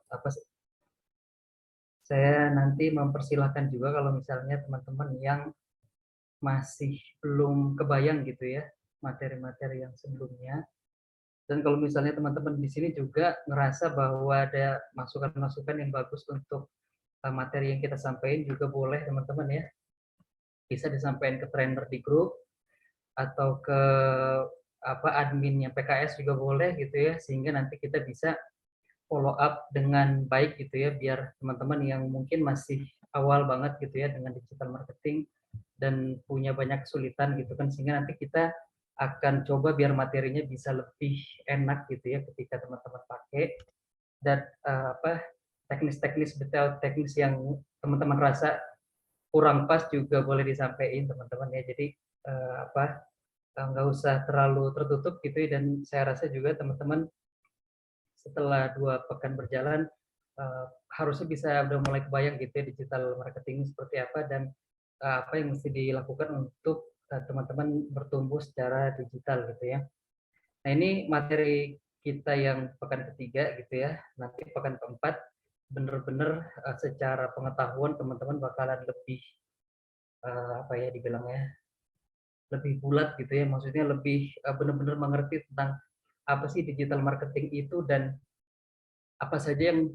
apa saya nanti mempersilahkan juga kalau misalnya teman-teman yang masih belum kebayang gitu ya materi-materi yang sebelumnya. Dan kalau misalnya teman-teman di sini juga ngerasa bahwa ada masukan-masukan yang bagus untuk materi yang kita sampaikan juga boleh teman-teman ya. Bisa disampaikan ke trainer di grup atau ke adminnya PKS juga boleh gitu ya, sehingga nanti kita bisa follow up dengan baik gitu ya, biar teman-teman yang mungkin masih awal banget gitu ya dengan digital marketing dan punya banyak kesulitan gitu kan, sehingga nanti kita akan coba biar materinya bisa lebih enak gitu ya ketika teman-teman pakai. Dan teknis-teknis detail teknis yang teman-teman rasa kurang pas juga boleh disampaikan teman-teman ya. Jadi nggak usah terlalu tertutup gitu ya. Dan saya rasa juga teman-teman setelah 2 pekan berjalan harusnya bisa udah mulai kebayang gitu ya digital marketing seperti apa dan apa yang mesti dilakukan untuk teman-teman bertumbuh secara digital gitu ya. Nah ini materi kita yang pekan ketiga gitu ya. Nanti pekan keempat bener-bener secara pengetahuan teman-teman bakalan lebih dibilangnya lebih bulat gitu ya. Maksudnya lebih benar-benar mengerti tentang apa sih digital marketing itu dan apa saja yang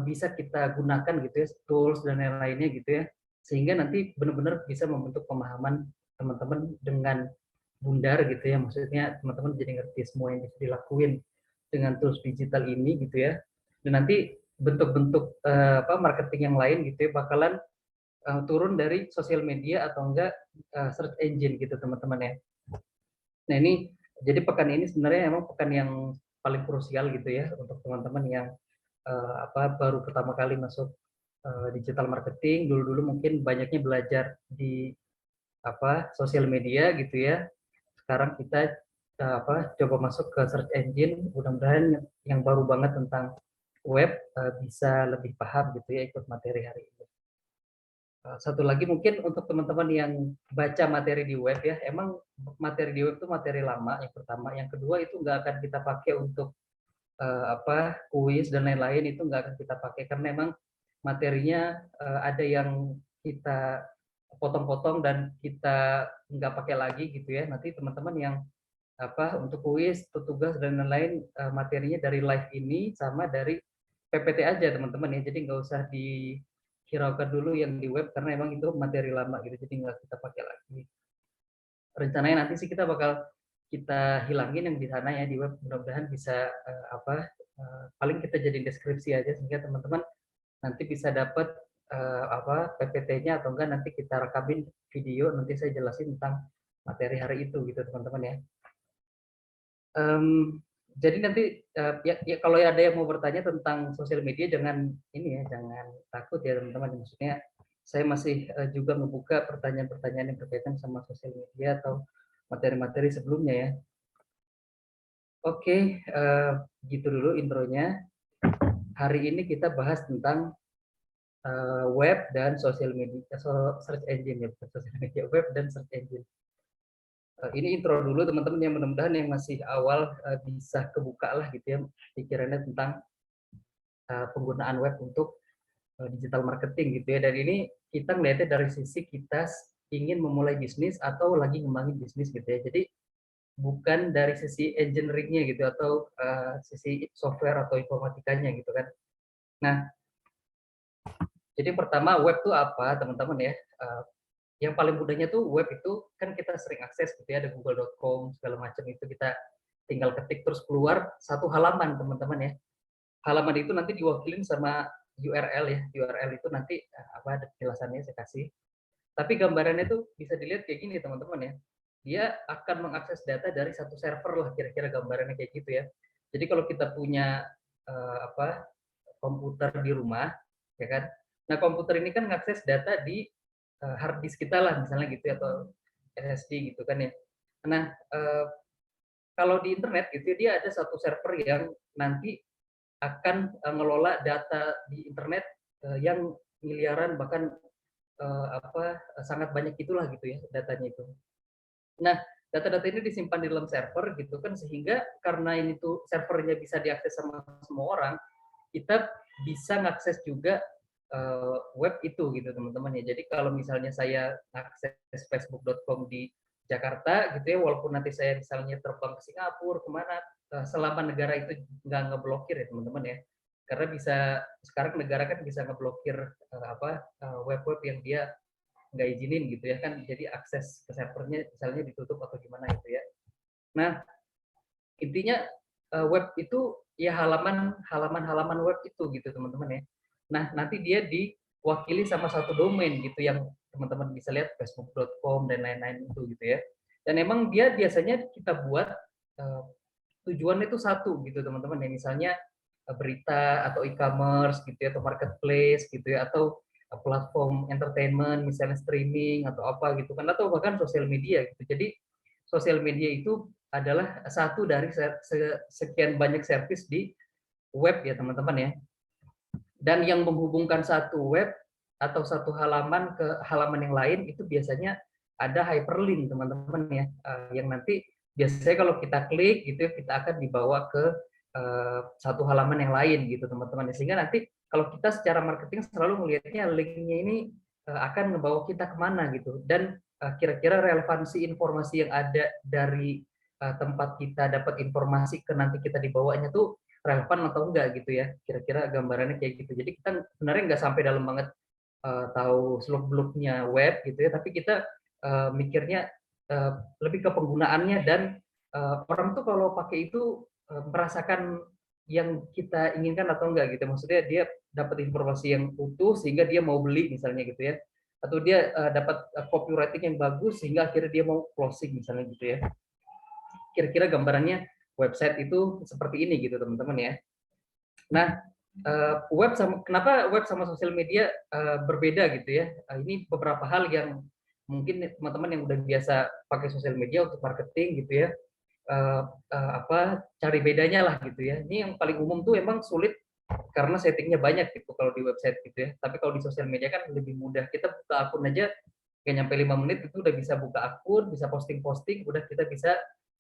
bisa kita gunakan gitu ya, tools dan lain-lainnya gitu ya, sehingga nanti benar-benar bisa membentuk pemahaman teman-teman dengan bundar gitu ya, maksudnya teman-teman jadi ngerti semua yang bisa dilakuin dengan tools digital ini gitu ya, dan nanti bentuk-bentuk marketing yang lain gitu ya bakalan turun dari sosial media atau enggak search engine gitu teman-teman ya. Nah ini jadi pekan ini sebenarnya emang pekan yang paling krusial gitu ya untuk teman-teman yang baru pertama kali masuk digital marketing. Dulu mungkin banyaknya belajar di sosial media gitu ya. Sekarang kita coba masuk ke search engine. Mudah-mudahan yang baru banget tentang web bisa lebih paham gitu ya ikut materi hari ini. Satu lagi mungkin untuk teman-teman yang baca materi di web ya, emang materi di web itu materi lama yang pertama. Yang kedua itu nggak akan kita pakai untuk kuis dan lain-lain, itu nggak akan kita pakai karena memang materinya ada yang kita potong-potong dan kita nggak pakai lagi gitu ya. Nanti teman-teman yang untuk kuis, tugas dan lain-lain materinya dari live ini sama dari PPT aja teman-teman ya. Jadi nggak usah dihiraukan dulu yang di web karena memang itu materi lama gitu. Jadi nggak kita pakai lagi. Rencananya nanti sih kita bakal kita hilangin yang di sana ya di web, mudah-mudahan bisa paling kita jadi deskripsi aja sehingga teman-teman nanti bisa dapat PPT-nya atau enggak nanti kita rekamin video, nanti saya jelasin tentang materi hari itu gitu teman-teman ya. Jadi nanti ya kalau ada yang mau bertanya tentang sosial media jangan ini ya, jangan takut ya teman-teman. Maksudnya saya masih juga membuka pertanyaan-pertanyaan yang berkaitan sama sosial media atau materi-materi sebelumnya ya. Oke, gitu dulu intronya. Hari ini kita bahas tentang web dan sosial media, search engine ya, sosial media, web dan search engine. Ini intro dulu teman-teman yang mudah-mudahan yang masih awal bisa kebuka lah gitu ya pikirannya tentang penggunaan web untuk digital marketing gitu ya. Dan ini kita melihatnya dari sisi kita ingin memulai bisnis atau lagi ngembangin bisnis gitu ya. Jadi bukan dari sisi engineering-nya gitu atau sisi software atau informatikanya gitu kan. Nah, jadi pertama web itu apa teman-teman ya? Yang paling mudahnya tuh web itu kan kita sering akses gitu ya, ada google.com segala macam itu kita tinggal ketik terus keluar satu halaman teman-teman ya. Halaman itu nanti diwakilin sama URL ya. URL itu nanti ada penjelasannya saya kasih. Tapi gambarannya tuh bisa dilihat kayak gini teman-teman ya. Dia akan mengakses data dari satu server lah kira-kira gambarannya kayak gitu ya. Jadi kalau kita punya komputer di rumah ya kan. Nah, komputer ini kan mengakses data di hard disk kita lah misalnya gitu ya, atau SSD gitu kan ya. Nah, kalau di internet gitu dia ada satu server yang nanti akan ngelola data di internet yang miliaran bahkan sangat banyak itulah gitu ya datanya itu. Nah, data-data ini disimpan di dalam server gitu kan, sehingga karena ini tuh servernya bisa diakses sama semua orang, kita bisa ngakses juga web itu gitu teman-teman ya. Jadi kalau misalnya saya akses facebook.com di Jakarta gitu ya, walaupun nanti saya misalnya terbang ke Singapura kemana, selama negara itu nggak ngeblokir ya teman-teman ya. Karena bisa sekarang negara kan bisa ngeblokir web-web yang dia nggak izinin gitu ya kan, jadi akses ke servernya misalnya ditutup atau gimana gitu ya. Nah, intinya web itu ya halaman web itu gitu teman-teman ya. Nah, nanti dia diwakili sama satu domain gitu yang teman-teman bisa lihat facebook.com dan lain-lain itu gitu ya. Dan emang dia biasanya kita buat uh, tujuannya itu satu gitu teman-teman ya. Misalnya berita atau e-commerce gitu ya, atau marketplace gitu ya, atau platform entertainment misalnya streaming atau apa gitu kan, atau bahkan sosial media gitu. Jadi sosial media itu adalah satu dari sekian banyak service di web ya teman-teman ya. Dan yang menghubungkan satu web atau satu halaman ke halaman yang lain itu biasanya ada hyperlink teman-teman ya, yang nanti biasanya kalau kita klik gitu ya, kita akan dibawa ke satu halaman yang lain gitu teman-teman. Sehingga nanti kalau kita secara marketing selalu melihatnya linknya ini akan ngebawa kita kemana gitu, dan kira-kira relevansi informasi yang ada dari tempat kita dapat informasi ke nanti kita dibawanya tuh relevan atau enggak gitu ya, kira-kira gambarannya kayak gitu. Jadi kita sebenarnya nggak sampai dalam banget tahu seluk beluknya web gitu ya, tapi kita mikirnya lebih ke penggunaannya, dan orang tuh kalau pakai itu merasakan yang kita inginkan atau enggak gitu. Maksudnya dia dapat informasi yang utuh sehingga dia mau beli misalnya gitu ya, atau dia dapat copywriting yang bagus sehingga akhirnya dia mau closing misalnya gitu ya. Kira-kira gambarannya website itu seperti ini gitu teman-teman ya. Nah, kenapa web sama sosial media berbeda gitu ya? Ini beberapa hal yang mungkin teman-teman yang udah biasa pakai sosial media untuk marketing gitu ya, cari bedanya lah gitu ya. Ini yang paling umum tuh emang sulit karena settingnya banyak gitu kalau di website gitu ya. Tapi kalau di sosial media kan lebih mudah. Kita buka akun aja kayak nyampe 5 menit itu udah bisa buka akun, bisa posting-posting, udah kita bisa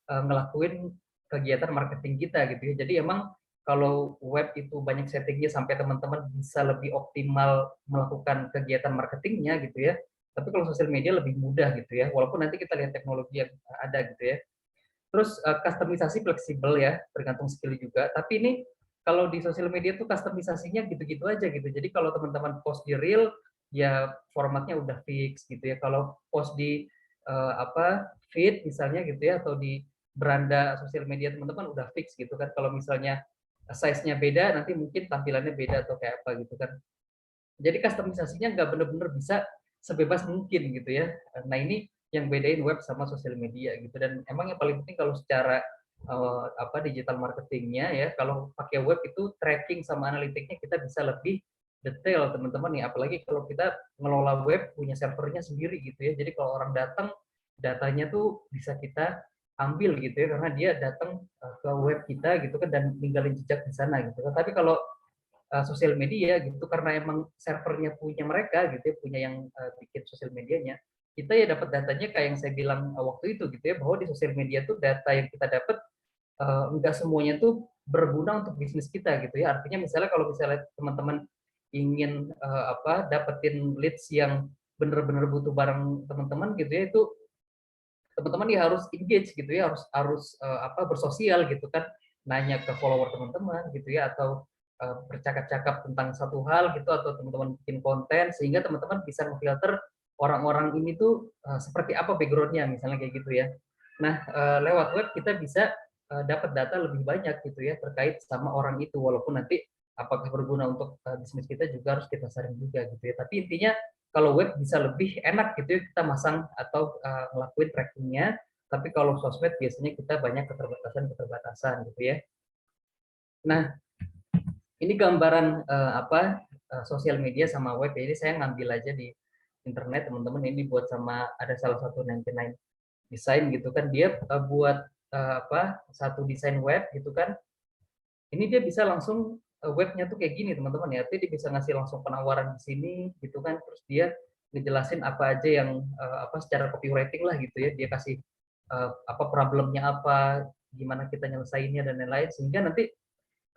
ngelakuin kegiatan marketing kita gitu ya. Jadi emang kalau web itu banyak settingnya sampai teman-teman bisa lebih optimal melakukan kegiatan marketingnya gitu ya. Tapi kalau sosial media lebih mudah gitu ya. Walaupun nanti kita lihat teknologi yang ada gitu ya. Terus customisasi fleksibel ya, tergantung skill juga. Tapi ini kalau di sosial media tuh customisasinya gitu-gitu aja gitu. Jadi kalau teman-teman post di reel, ya formatnya udah fix gitu ya. Kalau post di feed misalnya gitu ya, atau di beranda sosial media teman-teman udah fix gitu kan. Kalau misalnya size-nya beda, nanti mungkin tampilannya beda atau kayak apa gitu kan. Jadi customisasinya nggak bener-bener bisa sebebas mungkin gitu ya. Nah ini yang bedain web sama sosial media gitu, dan emang yang paling penting kalau secara digital marketingnya ya, kalau pakai web itu tracking sama analitiknya kita bisa lebih detail teman-teman ya, apalagi kalau kita ngelola web punya servernya sendiri gitu ya. Jadi kalau orang datang datanya tuh bisa kita ambil gitu ya, karena dia datang ke web kita gitu kan dan ninggalin jejak di sana gitu. Tapi kalau sosial media gitu, karena emang servernya punya mereka gitu ya, punya yang bikin sosial medianya, kita ya dapat datanya kayak yang saya bilang waktu itu gitu ya, bahwa di sosial media tuh data yang kita dapat enggak semuanya tuh berguna untuk bisnis kita gitu ya. Artinya misalnya kalau misalnya teman-teman ingin dapetin leads yang benar-benar butuh barang teman-teman gitu ya, itu teman-teman ya harus engage gitu ya, harus bersosial gitu kan, nanya ke follower teman-teman gitu ya, atau bercakap-cakap tentang satu hal gitu, atau teman-teman bikin konten sehingga teman-teman bisa memfilter orang-orang ini tuh seperti apa backgroundnya misalnya kayak gitu ya. Nah, lewat web kita bisa dapat data lebih banyak gitu ya terkait sama orang itu, walaupun nanti apakah berguna untuk bisnis kita juga harus kita saring juga gitu ya. Tapi intinya kalau web bisa lebih enak gitu ya kita masang atau ngelakuin trackingnya, tapi kalau sosmed biasanya kita banyak keterbatasan gitu ya. Nah, ini gambaran sosial media sama web ya. Ini saya ngambil aja di internet teman-teman, ini buat sama ada salah satu 99 desain gitu kan, dia buat satu desain web gitu kan. Ini dia bisa langsung webnya tuh kayak gini teman-teman ya. Jadi dia bisa ngasih langsung penawaran di sini gitu kan. Terus dia ngejelasin apa aja yang secara copywriting lah gitu ya. Dia kasih problemnya apa, gimana kita nyelesainnya dan lain-lain, sehingga nanti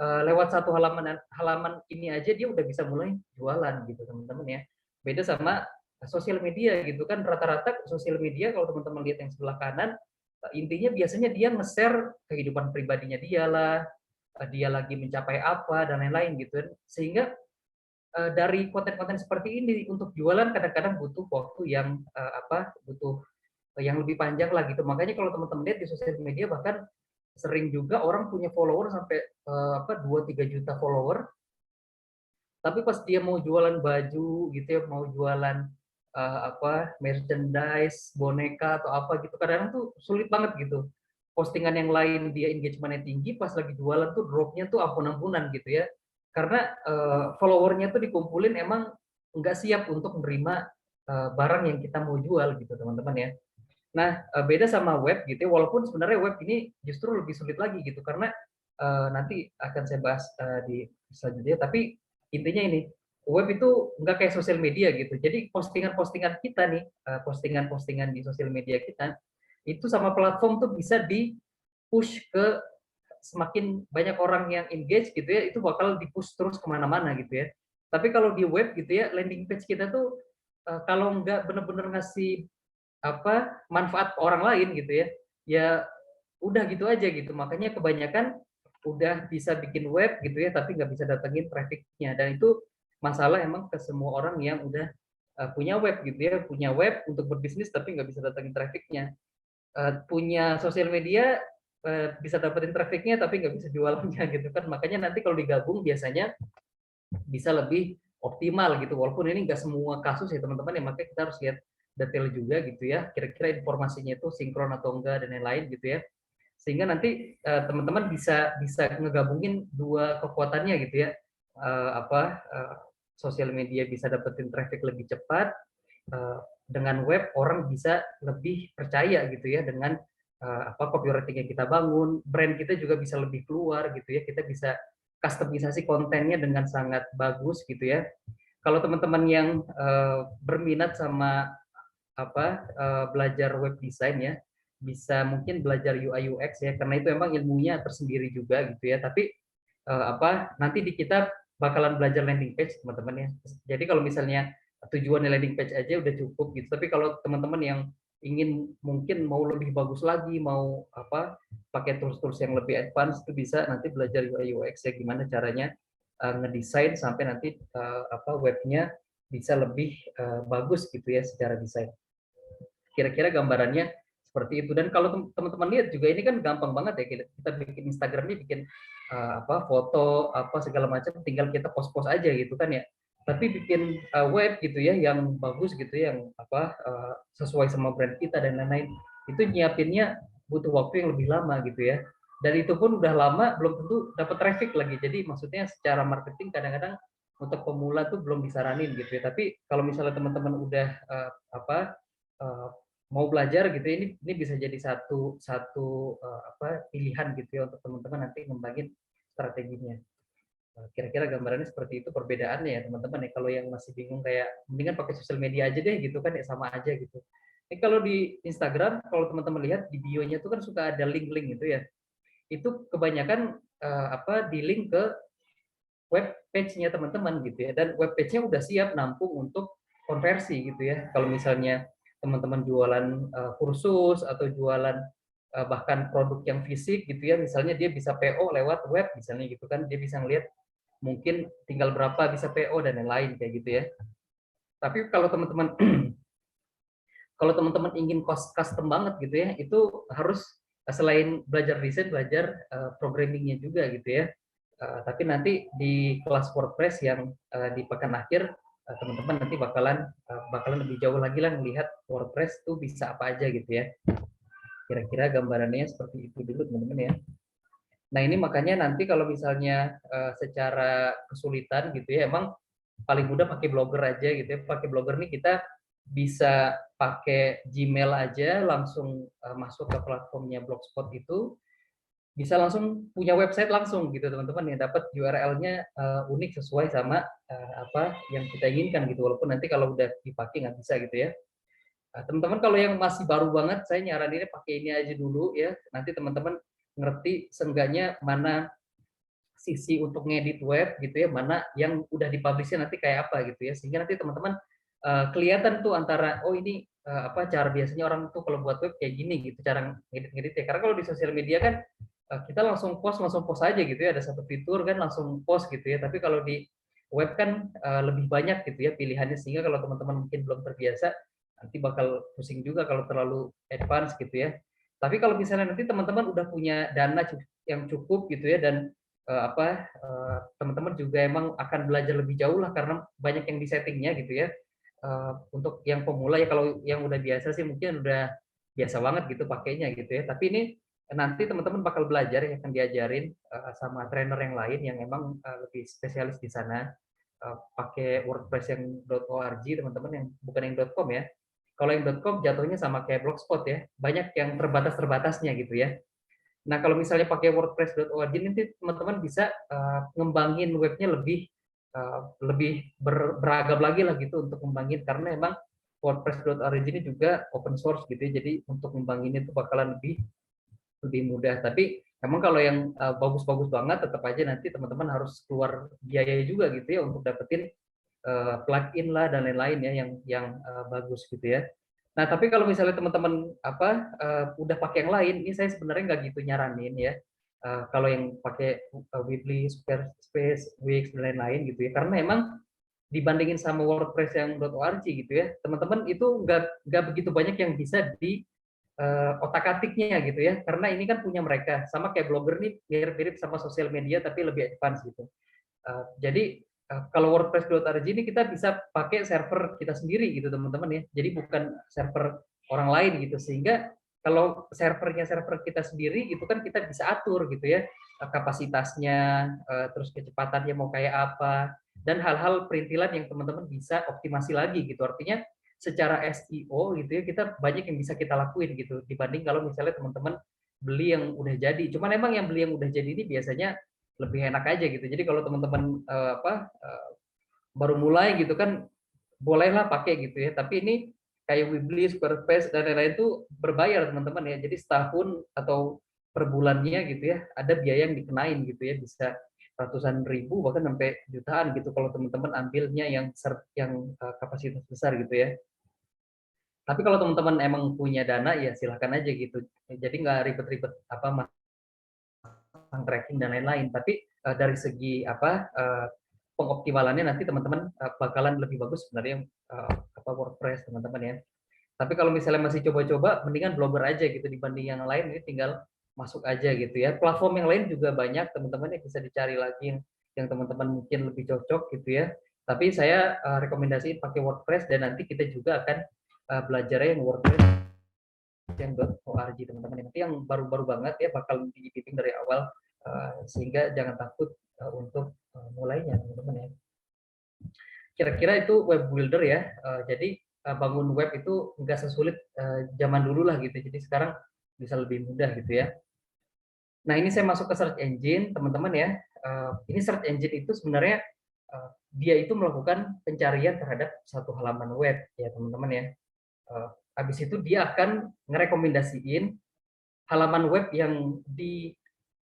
lewat satu halaman halaman ini aja dia udah bisa mulai jualan gitu teman-teman ya. Beda sama sosial media gitu kan, rata-rata sosial media kalau teman-teman lihat yang sebelah kanan, intinya biasanya dia nge-share kehidupan pribadinya dia lah, dia lagi mencapai apa dan lain-lain gitu kan. Sehingga dari konten-konten seperti ini untuk jualan kadang-kadang butuh waktu yang butuh yang lebih panjang lah gitu. Makanya kalau teman-teman lihat di sosial media bahkan sering juga orang punya follower sampai 2-3 juta follower, tapi pas dia mau jualan baju gitu ya, mau jualan merchandise, boneka atau apa gitu, kadang-kadang tuh sulit banget gitu. Postingan yang lain dia engagementnya tinggi, pas lagi jualan tuh dropnya tuh ampun-ampunan gitu ya. Karena followernya tuh dikumpulin emang nggak siap untuk menerima barang yang kita mau jual gitu teman-teman ya. Nah, beda sama web gitu ya, walaupun sebenarnya web ini justru lebih sulit lagi gitu, karena nanti akan saya bahas di selanjutnya, tapi intinya ini, web itu nggak kayak sosial media gitu. Jadi postingan-postingan kita nih, postingan-postingan di sosial media kita, itu sama platform tuh bisa di-push ke semakin banyak orang yang engage gitu ya, itu bakal di-push terus kemana-mana gitu ya. Tapi kalau di web gitu ya, landing page kita tuh kalau nggak bener-bener ngasih manfaat orang lain gitu ya, ya udah gitu aja gitu. Makanya kebanyakan udah bisa bikin web gitu ya, tapi nggak bisa datengin trafficnya. Dan itu masalah emang ke semua orang yang udah punya web gitu ya, punya web untuk berbisnis tapi nggak bisa datengin trafficnya. Punya sosial media bisa dapetin trafficnya tapi nggak bisa jualannya gitu kan. Makanya nanti kalau digabung biasanya bisa lebih optimal gitu. Walaupun ini nggak semua kasus ya teman-teman ya, makanya kita harus lihat detail juga gitu ya, kira-kira informasinya itu sinkron atau enggak dan lain-lain gitu ya. Sehingga nanti teman-teman bisa bisa ngegabungin dua kekuatannya gitu ya. Eh, apa Sosial media bisa dapetin traffic lebih cepat, dengan web orang bisa lebih percaya gitu ya dengan copywriting yang kita bangun, brand kita juga bisa lebih keluar gitu ya, kita bisa customisasi kontennya dengan sangat bagus gitu ya. Kalau teman-teman yang berminat sama belajar web design ya, bisa mungkin belajar UI UX ya, karena itu emang ilmunya tersendiri juga gitu ya. Tapi nanti di kita bakalan belajar landing page teman-teman ya. Jadi kalau misalnya tujuannya landing page aja udah cukup gitu. Tapi kalau teman-teman yang ingin mungkin mau lebih bagus lagi, mau pakai tools-tools yang lebih advance, itu bisa nanti belajar UI UX ya, gimana caranya ngedesain sampai nanti webnya bisa lebih bagus gitu ya secara desain. Kira-kira gambarannya seperti itu. Dan kalau teman-teman lihat juga ini kan gampang banget ya, kita bikin Instagramnya, bikin foto segala macam, tinggal kita post-post aja gitu kan ya. Tapi bikin web gitu ya yang bagus gitu, yang sesuai sama brand kita dan lain-lain, itu nyiapinnya butuh waktu yang lebih lama gitu ya. Dan itu pun udah lama belum tentu dapat traffic lagi. Jadi maksudnya secara marketing kadang-kadang untuk pemula tuh belum disaranin gitu ya. Tapi kalau misalnya teman-teman udah uh, mau belajar gitu, ini bisa jadi satu satu pilihan gitu ya untuk teman-teman nanti ngembangin strateginya. Kira-kira gambarannya seperti itu perbedaannya ya teman-teman ya. Kalau yang masih bingung kayak mendingan pakai sosial media aja deh gitu kan ya, sama aja gitu. Ini kalau di Instagram, kalau teman-teman lihat di bio-nya tuh kan suka ada link-link gitu ya. Itu kebanyakan di link ke web page-nya teman-teman gitu ya. Dan web page-nya udah siap nampung untuk konversi gitu ya. Kalau misalnya teman-teman jualan kursus atau jualan bahkan produk yang fisik gitu ya, misalnya dia bisa PO lewat web misalnya gitu kan, dia bisa ngelihat mungkin tinggal berapa bisa PO dan lain-lain kayak gitu ya. Tapi kalau teman-teman kalau teman-teman ingin custom banget gitu ya, itu harus selain belajar desain, belajar programmingnya juga gitu ya. Tapi nanti di kelas WordPress yang di pekan akhir, teman-teman nanti bakalan lebih jauh lagi lah melihat WordPress tuh bisa apa aja gitu ya. Kira-kira gambarannya seperti itu dulu teman-teman ya. Nah ini makanya nanti kalau misalnya secara kesulitan gitu ya, emang paling mudah pakai Blogger aja gitu ya. Pakai Blogger nih kita bisa pakai Gmail aja, langsung masuk ke platformnya Blogspot itu, bisa langsung punya website langsung gitu teman-teman, yang dapat URL-nya unik sesuai sama apa yang kita inginkan gitu. Walaupun nanti kalau udah dipakai nggak bisa gitu ya. Teman-teman kalau yang masih baru banget, saya nyaraninnya pakai ini aja dulu ya. Nanti teman-teman ngerti seenggaknya mana sisi untuk ngedit web gitu ya, mana yang udah dipublish-nya nanti kayak apa gitu ya. Sehingga nanti teman-teman kelihatan tuh antara oh ini apa cara biasanya orang tuh kalau buat web kayak gini gitu cara ngedit-ngedit ya. Karena kalau di sosial media kan kita langsung post aja gitu ya, ada satu fitur kan langsung post gitu ya. Tapi kalau di web kan lebih banyak gitu ya pilihannya, sehingga kalau teman-teman mungkin belum terbiasa nanti bakal pusing juga kalau terlalu advance gitu ya. Tapi kalau misalnya nanti teman-teman udah punya dana yang cukup gitu ya, dan teman-teman juga emang akan belajar lebih jauh lah karena banyak yang di settingnya gitu ya. Untuk yang pemula ya, kalau yang udah biasa sih mungkin udah biasa banget gitu pakainya gitu ya. Tapi ini nanti teman-teman bakal belajar yang akan diajarin sama trainer yang lain yang emang lebih spesialis di sana, pakai WordPress yang .org teman-teman, yang bukan yang .com ya. Kalau yang .com jatuhnya sama kayak Blogspot ya, banyak yang terbatas-terbatasnya gitu ya. Nah, kalau misalnya pakai WordPress.org nanti teman-teman bisa ngembangin webnya lebih beragam lagi lah gitu untuk ngembangin, karena emang WordPress.org ini juga open source gitu ya, jadi untuk ngembangin itu bakalan lebih mudah. Tapi emang kalau yang bagus-bagus banget tetap aja nanti teman-teman harus keluar biaya juga gitu ya untuk dapetin plugin lah dan lain-lain ya yang bagus gitu ya. Nah, tapi kalau misalnya teman-teman udah pakai yang lain, ini saya sebenarnya nggak gitu nyaranin ya. Kalau yang pakai Weebly, Squarespace, Wix dan lain-lain gitu ya, karena emang dibandingin sama WordPress yang .org gitu ya, teman-teman itu nggak begitu banyak yang bisa di otak-atiknya gitu ya, karena ini kan punya mereka, sama kayak Blogger nih mirip-mirip sama sosial media tapi lebih advance gitu. Jadi kalau WordPress.org ini kita bisa pakai server kita sendiri gitu teman-teman ya. Jadi bukan server orang lain gitu, sehingga kalau server kita sendiri gitu kan kita bisa atur gitu ya, kapasitasnya, terus kecepatannya mau kayak apa, dan hal-hal perintilan yang teman-teman bisa optimasi lagi gitu. Artinya secara SEO gitu ya, kita banyak yang bisa kita lakuin gitu dibanding kalau misalnya teman-teman beli yang udah jadi. Cuman emang yang beli yang udah jadi ini biasanya lebih enak aja gitu. Jadi kalau teman-teman baru mulai gitu kan bolehlah pakai gitu ya. Tapi ini kayak Weebly, Squarespace dan lain-lain itu berbayar teman-teman ya. Jadi setahun atau per bulannya gitu ya, ada biaya yang dikenain gitu ya, bisa ratusan ribu bahkan sampai jutaan gitu kalau teman-teman ambilnya yang kapasitas besar gitu ya. Tapi kalau teman-teman emang punya dana ya silahkan aja gitu. Jadi nggak ribet-ribet tracking dan lain-lain. Tapi dari segi pengoptimalannya nanti teman-teman bakalan lebih bagus sebenarnya WordPress teman-teman ya. Tapi kalau misalnya masih coba-coba, mendingan Blogger aja gitu dibanding yang lain. Ini tinggal masuk aja gitu ya. Platform yang lain juga banyak teman-teman yang bisa dicari lagi yang teman-teman mungkin lebih cocok gitu ya. Tapi saya rekomendasiin pakai WordPress, dan nanti kita juga akan belajarnya yang WordPress yang .org teman-teman. Nanti yang baru-baru banget ya bakal dibimbing dari awal, sehingga jangan takut untuk mulainya teman-teman ya. Kira-kira itu web builder ya. Jadi bangun web itu nggak sesulit zaman dulu lah gitu. Jadi sekarang bisa lebih mudah gitu ya. Nah, ini saya masuk ke search engine teman-teman ya. Ini search engine itu sebenarnya dia itu melakukan pencarian terhadap satu halaman web ya teman-teman ya. Habis itu dia akan ngerekomendasiin halaman web yang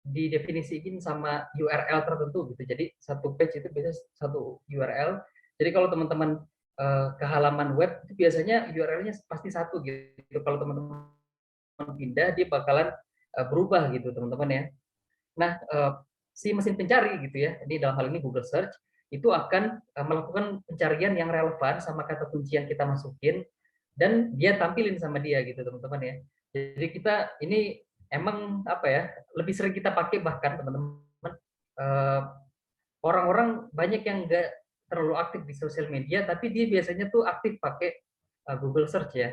didefinisiin sama URL tertentu gitu. Jadi satu page itu biasanya satu URL. Jadi kalau teman-teman ke halaman web itu biasanya URL-nya pasti satu gitu. Kalau teman-teman pindah dia bakalan berubah gitu teman-teman ya. Nah, si mesin pencari gitu ya, ini dalam hal ini Google Search, itu akan melakukan pencarian yang relevan sama kata kunci yang kita masukin, dan dia tampilin sama dia gitu teman-teman ya. Jadi kita ini emang lebih sering kita pakai bahkan teman-teman, orang-orang banyak yang nggak terlalu aktif di sosial media, tapi dia biasanya tuh aktif pakai Google Search ya.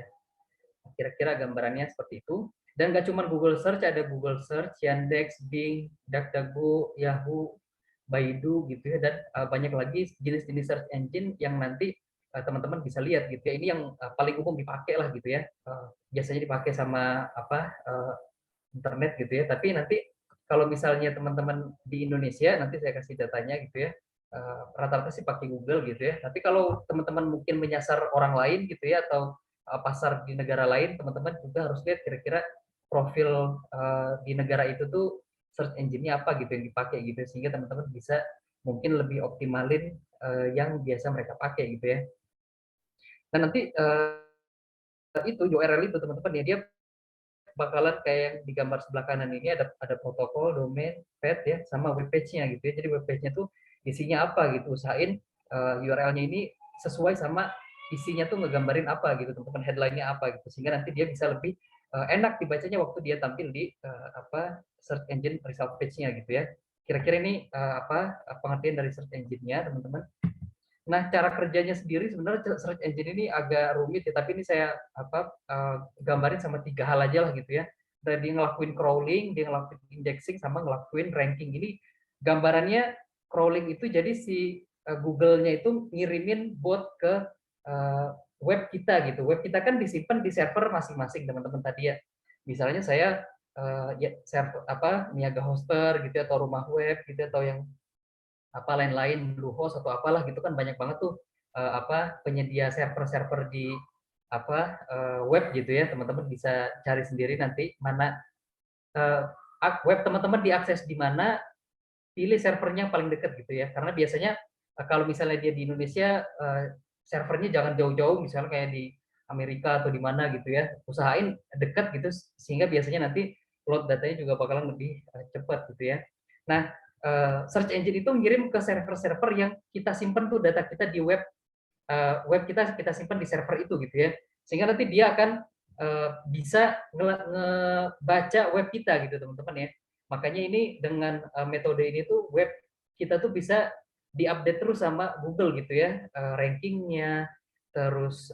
Kira-kira gambarannya seperti itu. Dan nggak cuma Google Search, ada Google Search, Yandex, Bing, DuckDuckGo, Yahoo, Baidu gitu ya, dan banyak lagi jenis-jenis search engine yang nanti teman-teman bisa lihat gitu ya. Ini yang paling umum dipakai lah gitu ya. Biasanya dipakai sama internet gitu ya. Tapi nanti kalau misalnya teman-teman di Indonesia, nanti saya kasih datanya gitu ya. Rata-rata sih pakai Google gitu ya. Tapi kalau teman-teman mungkin menyasar orang lain gitu ya, atau pasar di negara lain, teman-teman juga harus lihat kira-kira profil di negara itu tuh search engine-nya apa gitu yang dipakai gitu, sehingga teman-teman bisa mungkin lebih optimalin yang biasa mereka pakai gitu ya. Dan nanti itu URL itu teman-teman ya, dia bakalan kayak yang di gambar sebelah kanan ini ada protokol, domain, path ya, sama web page-nya gitu ya. Jadi web page-nya tuh isinya apa gitu. Usahain URL-nya ini sesuai sama isinya tuh ngegambarin apa gitu, teman-teman, headline-nya apa gitu. Sehingga nanti dia bisa lebih enak dibacanya waktu dia tampil di search engine result page-nya gitu ya. Kira-kira ini pengertian dari search engine-nya, teman-teman. Nah, cara kerjanya sendiri sebenarnya search engine ini agak rumit ya, tapi ini saya gambarin sama 3 hal aja lah gitu ya. Dan dia ngelakuin crawling, dia ngelakuin indexing, sama ngelakuin ranking. Ini gambarannya crawling itu jadi si Google-nya itu ngirimin bot ke web kita gitu. Web kita kan disimpan di server masing-masing teman-teman tadi ya. Misalnya saya server niaga hoster gitu ya, atau rumah web gitu, atau yang lain-lain, Bluehost atau apalah gitu kan, banyak banget tuh penyedia server-server di web gitu ya. Teman-teman bisa cari sendiri nanti mana web teman-teman diakses di mana, pilih servernya yang paling dekat gitu ya. Karena biasanya kalau misalnya dia di Indonesia, servernya jangan jauh-jauh, misalnya kayak di Amerika atau di mana gitu ya. Usahain dekat gitu, sehingga biasanya nanti load datanya juga bakalan lebih cepat gitu ya. Nah, search engine itu ngirim ke server-server yang kita simpan tuh data kita di web, kita simpan di server itu gitu ya. Sehingga nanti dia akan bisa ngebaca web kita gitu teman-teman ya. Makanya ini dengan metode ini tuh web kita tuh bisa diupdate terus sama Google gitu ya, rankingnya, terus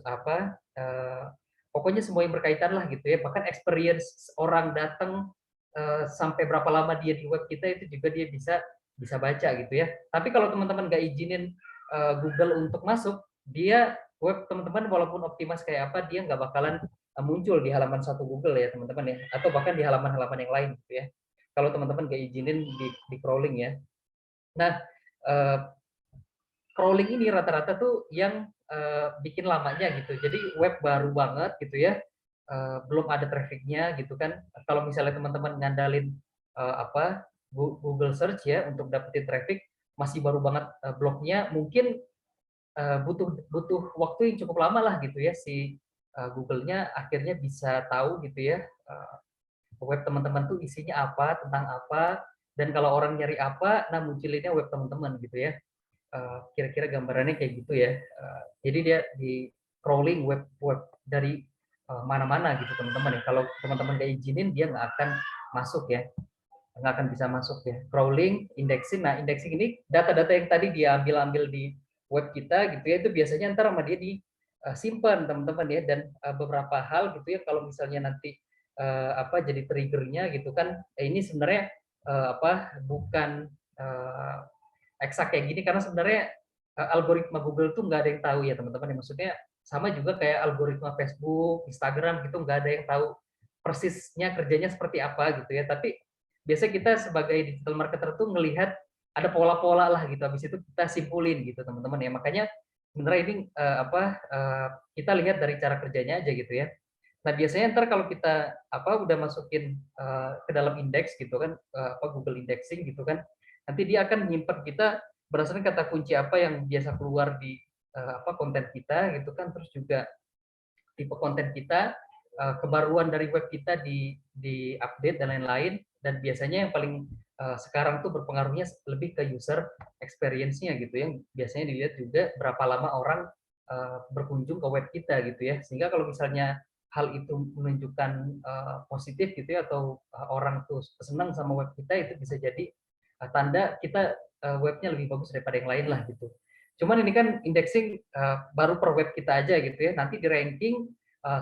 pokoknya semua yang berkaitan lah gitu ya. Bahkan experience orang datang sampai berapa lama dia di web kita itu juga dia bisa baca gitu ya. Tapi kalau teman-teman nggak izinin Google untuk masuk, dia web teman-teman walaupun optimas kayak apa, dia nggak bakalan muncul di halaman satu Google ya teman-teman ya, atau bahkan di halaman-halaman yang lain gitu ya. Kalau teman-teman nggak izinin di crawling ya. Nah, crawling ini rata-rata tuh yang bikin lamanya gitu. Jadi web baru banget gitu ya, belum ada trafficnya gitu kan. Kalau misalnya teman-teman ngandalin Google Search ya untuk dapetin traffic, masih baru banget blognya, mungkin butuh waktu yang cukup lama lah gitu ya, si Google-nya akhirnya bisa tahu gitu ya web teman-teman tuh isinya apa, tentang apa, dan kalau orang nyari apa, nah munculinnya web teman-teman gitu ya. Kira-kira gambarannya kayak gitu ya. Jadi dia di crawling web dari mana-mana gitu teman-teman ya. Kalau teman-teman nggak izinin, dia nggak akan masuk ya, nggak akan bisa masuk ya. Crawling, indexing. Nah, indexing ini data-data yang tadi dia ambil di web kita gitu ya, itu biasanya ntar sama dia disimpan teman-teman ya. Dan beberapa hal gitu ya, kalau misalnya nanti jadi triggernya gitu kan, ini sebenarnya bukan eksak kayak gini, karena sebenarnya algoritma Google tuh nggak ada yang tahu ya teman-teman ya. Maksudnya sama juga kayak algoritma Facebook, Instagram gitu, nggak ada yang tahu persisnya kerjanya seperti apa gitu ya. Tapi biasa kita sebagai digital marketer tuh ngelihat ada pola-pola lah gitu, habis itu kita simpulin gitu teman-teman ya. Makanya sebenarnya ini kita lihat dari cara kerjanya aja gitu ya. Nah, biasanya ntar kalau kita udah masukin ke dalam indeks gitu kan, Google indexing gitu kan, nanti dia akan menyimpan kita berdasarkan kata kunci apa yang biasa keluar di konten kita gitu kan, terus juga tipe konten kita, kebaruan dari web kita di update dan lain-lain. Dan biasanya yang paling sekarang tuh berpengaruhnya lebih ke user experience-nya gitu ya. Biasanya dilihat juga berapa lama orang berkunjung ke web kita gitu ya. Sehingga kalau misalnya hal itu menunjukkan positif gitu ya, atau orang tuh senang sama web kita, itu bisa jadi tanda kita webnya lebih bagus daripada yang lain lah gitu. Cuman ini kan indexing baru per web kita aja gitu ya. Nanti di ranking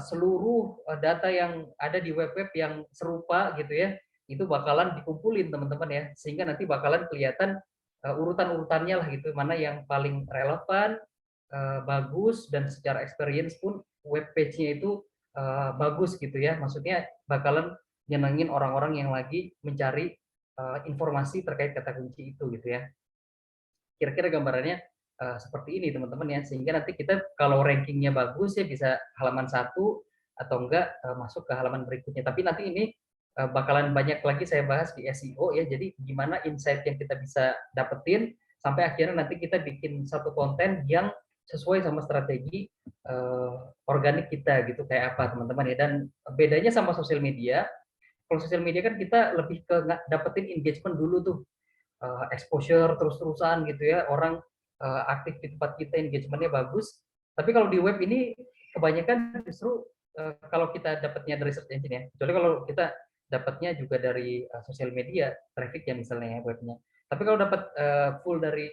seluruh data yang ada di web-web yang serupa gitu ya, itu bakalan dikumpulin teman-teman ya. Sehingga nanti bakalan kelihatan urutan-urutannya lah gitu, mana yang paling relevan, bagus, dan secara experience pun web page-nya itu bagus gitu ya. Maksudnya bakalan nyenengin orang-orang yang lagi mencari informasi terkait kata kunci itu gitu ya. Kira-kira gambarannya seperti ini teman-teman ya. Sehingga nanti kita kalau rankingnya bagus ya bisa halaman 1, atau enggak masuk ke halaman berikutnya. Tapi nanti ini bakalan banyak lagi saya bahas di SEO ya. Jadi gimana insight yang kita bisa dapetin sampai akhirnya nanti kita bikin satu konten yang sesuai sama strategi organik kita gitu kayak apa teman-teman ya. Dan bedanya sama sosial media, kalau sosial media kan kita lebih ke dapetin engagement dulu tuh, exposure terus-terusan gitu ya, orang aktif di tempat kita, engagementnya bagus. Tapi kalau di web ini kebanyakan justru kalau kita dapatnya dari search engine ya, kecuali kalau kita dapatnya juga dari sosial media, traffic ya misalnya ya webnya. Tapi kalau dapat full dari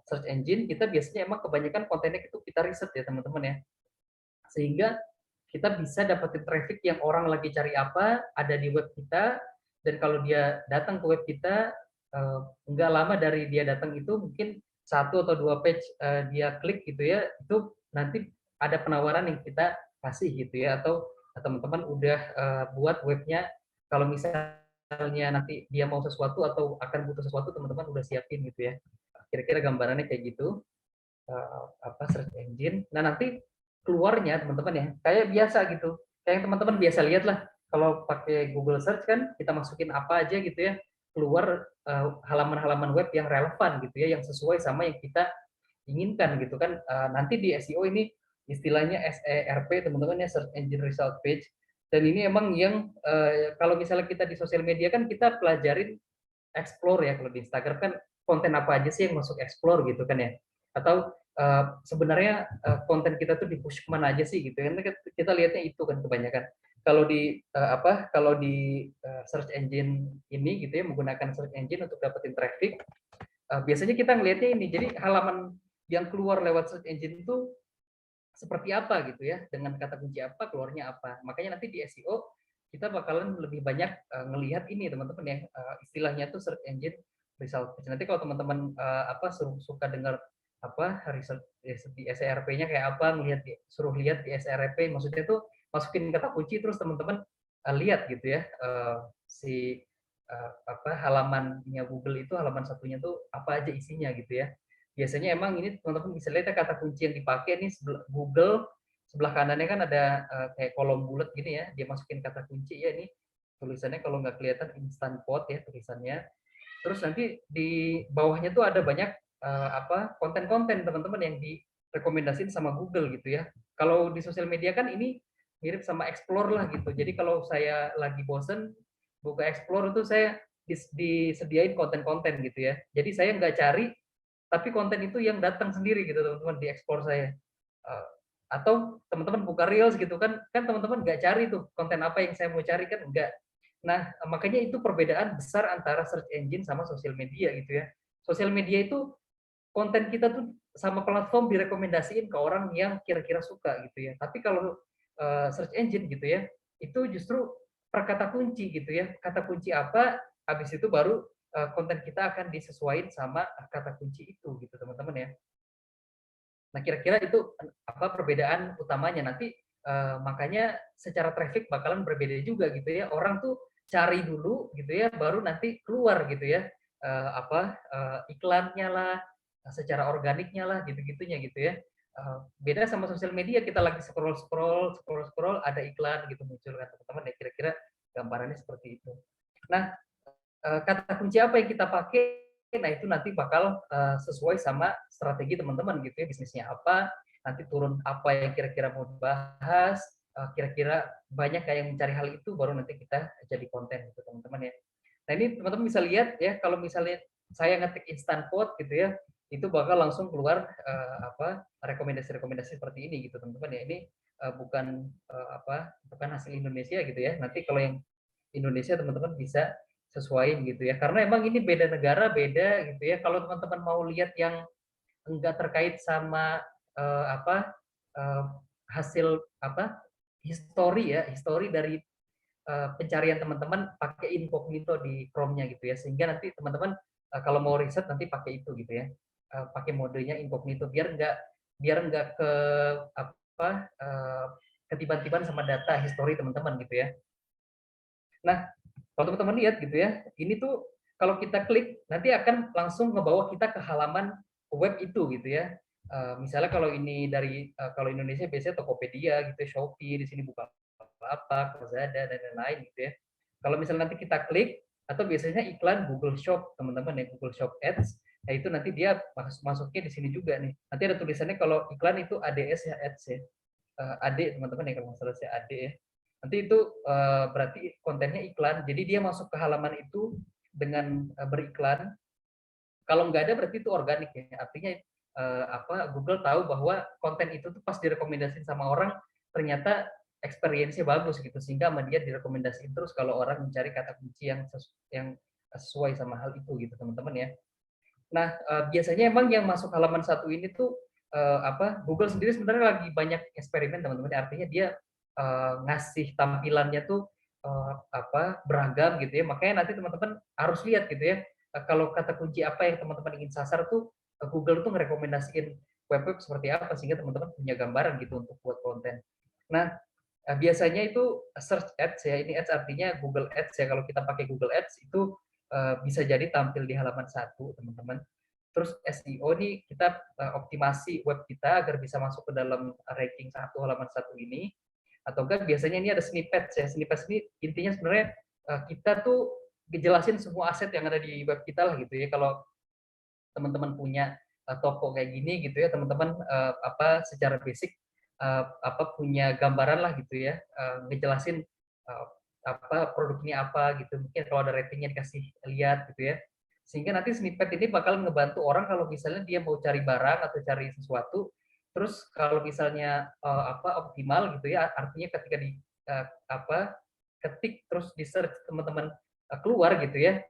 search engine, kita biasanya emang kebanyakan kontennya itu kita riset ya teman-teman ya. Sehingga kita bisa dapetin traffic yang orang lagi cari apa, ada di web kita, dan kalau dia datang ke web kita, nggak lama dari dia datang itu mungkin satu atau dua page dia klik gitu ya, itu nanti ada penawaran yang kita kasih gitu ya, atau teman-teman udah buat webnya, kalau misalnya nanti dia mau sesuatu atau akan butuh sesuatu, teman-teman udah siapin gitu ya. Kira-kira gambarannya kayak gitu, search engine. Nah nanti keluarnya teman-teman ya kayak biasa gitu, kayak yang teman-teman biasa lihat lah, kalau pakai Google Search kan kita masukin apa aja gitu ya, keluar halaman-halaman web yang relevan gitu ya, yang sesuai sama yang kita inginkan gitu kan. Nanti di SEO ini istilahnya SERP teman-teman ya, Search Engine Result Page. Dan ini emang yang kalau misalnya kita di sosial media kan kita pelajarin explore ya, kalau di Instagram kan konten apa aja sih yang masuk explore gitu kan ya, atau sebenarnya konten kita tuh di-push kemana aja sih gitu kan, kita lihatnya itu kan kebanyakan. Kalau di search engine ini gitu ya, menggunakan search engine untuk dapetin traffic, biasanya kita ngelihatnya ini, jadi halaman yang keluar lewat search engine itu seperti apa gitu ya, dengan kata kunci apa, keluarnya apa. Makanya nanti di SEO kita bakalan lebih banyak ngelihat ini teman-teman ya, istilahnya tuh search engine result page. Nanti kalau teman-teman suka dengar result di SERP-nya kayak apa, suruh lihat di SERP, maksudnya tuh masukin kata kunci terus teman-teman lihat gitu ya, si halamannya Google itu, halaman satunya tuh apa aja isinya gitu ya. Biasanya emang ini teman-teman bisa lihat ya, kata kunci yang dipakai nih Google, sebelah kanannya kan ada kayak kolom bulat gini ya, dia masukin kata kunci ya, ini tulisannya kalau nggak kelihatan instant pot ya tulisannya. Terus nanti di bawahnya tuh ada banyak konten-konten teman-teman yang direkomendasiin sama Google gitu ya. Kalau di sosial media kan ini mirip sama Explore lah gitu. Jadi kalau saya lagi bosen buka Explore itu saya disediain konten-konten gitu ya. Jadi saya nggak cari, tapi konten itu yang datang sendiri gitu teman-teman di Explore saya. Atau teman-teman buka Reels gitu kan teman-teman nggak cari tuh konten apa yang saya mau cari kan, enggak. Nah makanya itu perbedaan besar antara search engine sama sosial media gitu ya. Sosial media itu konten kita tuh sama platform direkomendasiin ke orang yang kira-kira suka gitu ya. Tapi kalau search engine gitu ya, itu justru per kata kunci gitu ya. Kata kunci apa, habis itu baru konten kita akan disesuaikan sama kata kunci itu gitu teman-teman ya. Nah kira-kira itu apa perbedaan utamanya nanti, makanya secara traffic bakalan berbeda juga gitu ya. Orang tuh cari dulu gitu ya, baru nanti keluar gitu ya, iklannya lah, secara organiknya lah, gitu-gitunya gitu ya. Beda sama sosial media, kita lagi scroll, ada iklan gitu muncul kan teman-teman ya, kira-kira gambarannya seperti itu. Nah, kata kunci apa yang kita pakai, nah itu nanti bakal sesuai sama strategi teman-teman gitu ya, bisnisnya apa, nanti turun apa yang kira-kira mau dibahas, kira-kira banyak kayak yang mencari hal itu, baru nanti kita jadi konten gitu teman-teman ya. Nah ini teman-teman bisa lihat ya, kalau misalnya saya ngetik instant pot gitu ya, itu bakal langsung keluar rekomendasi-rekomendasi seperti ini gitu teman-teman ya. Ini bukan hasil Indonesia gitu ya. Nanti kalau yang Indonesia teman-teman bisa sesuaiin gitu ya, karena emang ini beda negara, beda gitu ya. Kalau teman-teman mau lihat yang enggak terkait sama uh, apa uh, hasil histori dari pencarian teman-teman, pakai incognito di Chrome-nya gitu ya, sehingga nanti teman-teman kalau mau riset nanti pakai itu gitu ya, pakai modenya incognito, biar nggak apa uh, ketiban-tiban sama data histori teman-teman gitu ya. Nah, kalau teman-teman lihat gitu ya, ini tuh kalau kita klik nanti akan langsung ngebawa kita ke halaman web itu gitu ya. Misalnya kalau ini kalau Indonesia biasanya Tokopedia gitu, Shopee, di sini buka apa, Lazada dan lain-lain gitu ya. Kalau misalnya nanti kita klik, atau biasanya iklan Google Shop, teman-teman ya, Google Shop Ads, nah itu nanti dia masuknya di sini juga nih. Nanti ada tulisannya kalau iklan itu ADS ya, Ads ya. AD teman-teman ya, kalau nggak salah saya AD ya. Nanti itu berarti kontennya iklan. Jadi dia masuk ke halaman itu dengan beriklan. Kalau nggak ada berarti itu organik ya. Artinya Google tahu bahwa konten itu tuh pas direkomendasiin sama orang ternyata experience-nya bagus gitu, sehingga sama dia direkomendasiin terus kalau orang mencari kata kunci yang sesuai sama hal itu gitu teman-teman ya. Nah, biasanya emang yang masuk halaman satu ini tuh Google sendiri sebenarnya lagi banyak eksperimen teman-teman. Artinya dia ngasih tampilannya tuh beragam gitu ya. Makanya nanti teman-teman harus lihat gitu ya. Kalau kata kunci apa yang teman-teman ingin sasar tuh Google tuh ngerekomendasiin web-web seperti apa sehingga teman-teman punya gambaran gitu untuk buat konten. Nah, biasanya itu search ads ya. Ini ads artinya Google Ads ya. Kalau kita pakai Google Ads itu bisa jadi tampil di halaman satu, teman-teman. Terus SEO nih kita optimasi web kita agar bisa masuk ke dalam ranking satu halaman satu ini. Atau enggak biasanya ini ada snippet ya. Snippet ini intinya sebenarnya kita tuh ngejelasin semua aset yang ada di web kita lah gitu ya. Kalau teman-teman punya toko kayak gini gitu ya, teman-teman secara basic punya gambaran lah gitu ya, ngejelasin produk ini apa gitu, mungkin kalau ada ratingnya dikasih lihat gitu ya, sehingga nanti snippet ini bakal ngebantu orang kalau misalnya dia mau cari barang atau cari sesuatu, terus kalau misalnya optimal gitu ya, artinya ketika di ketik terus di search teman-teman keluar gitu ya,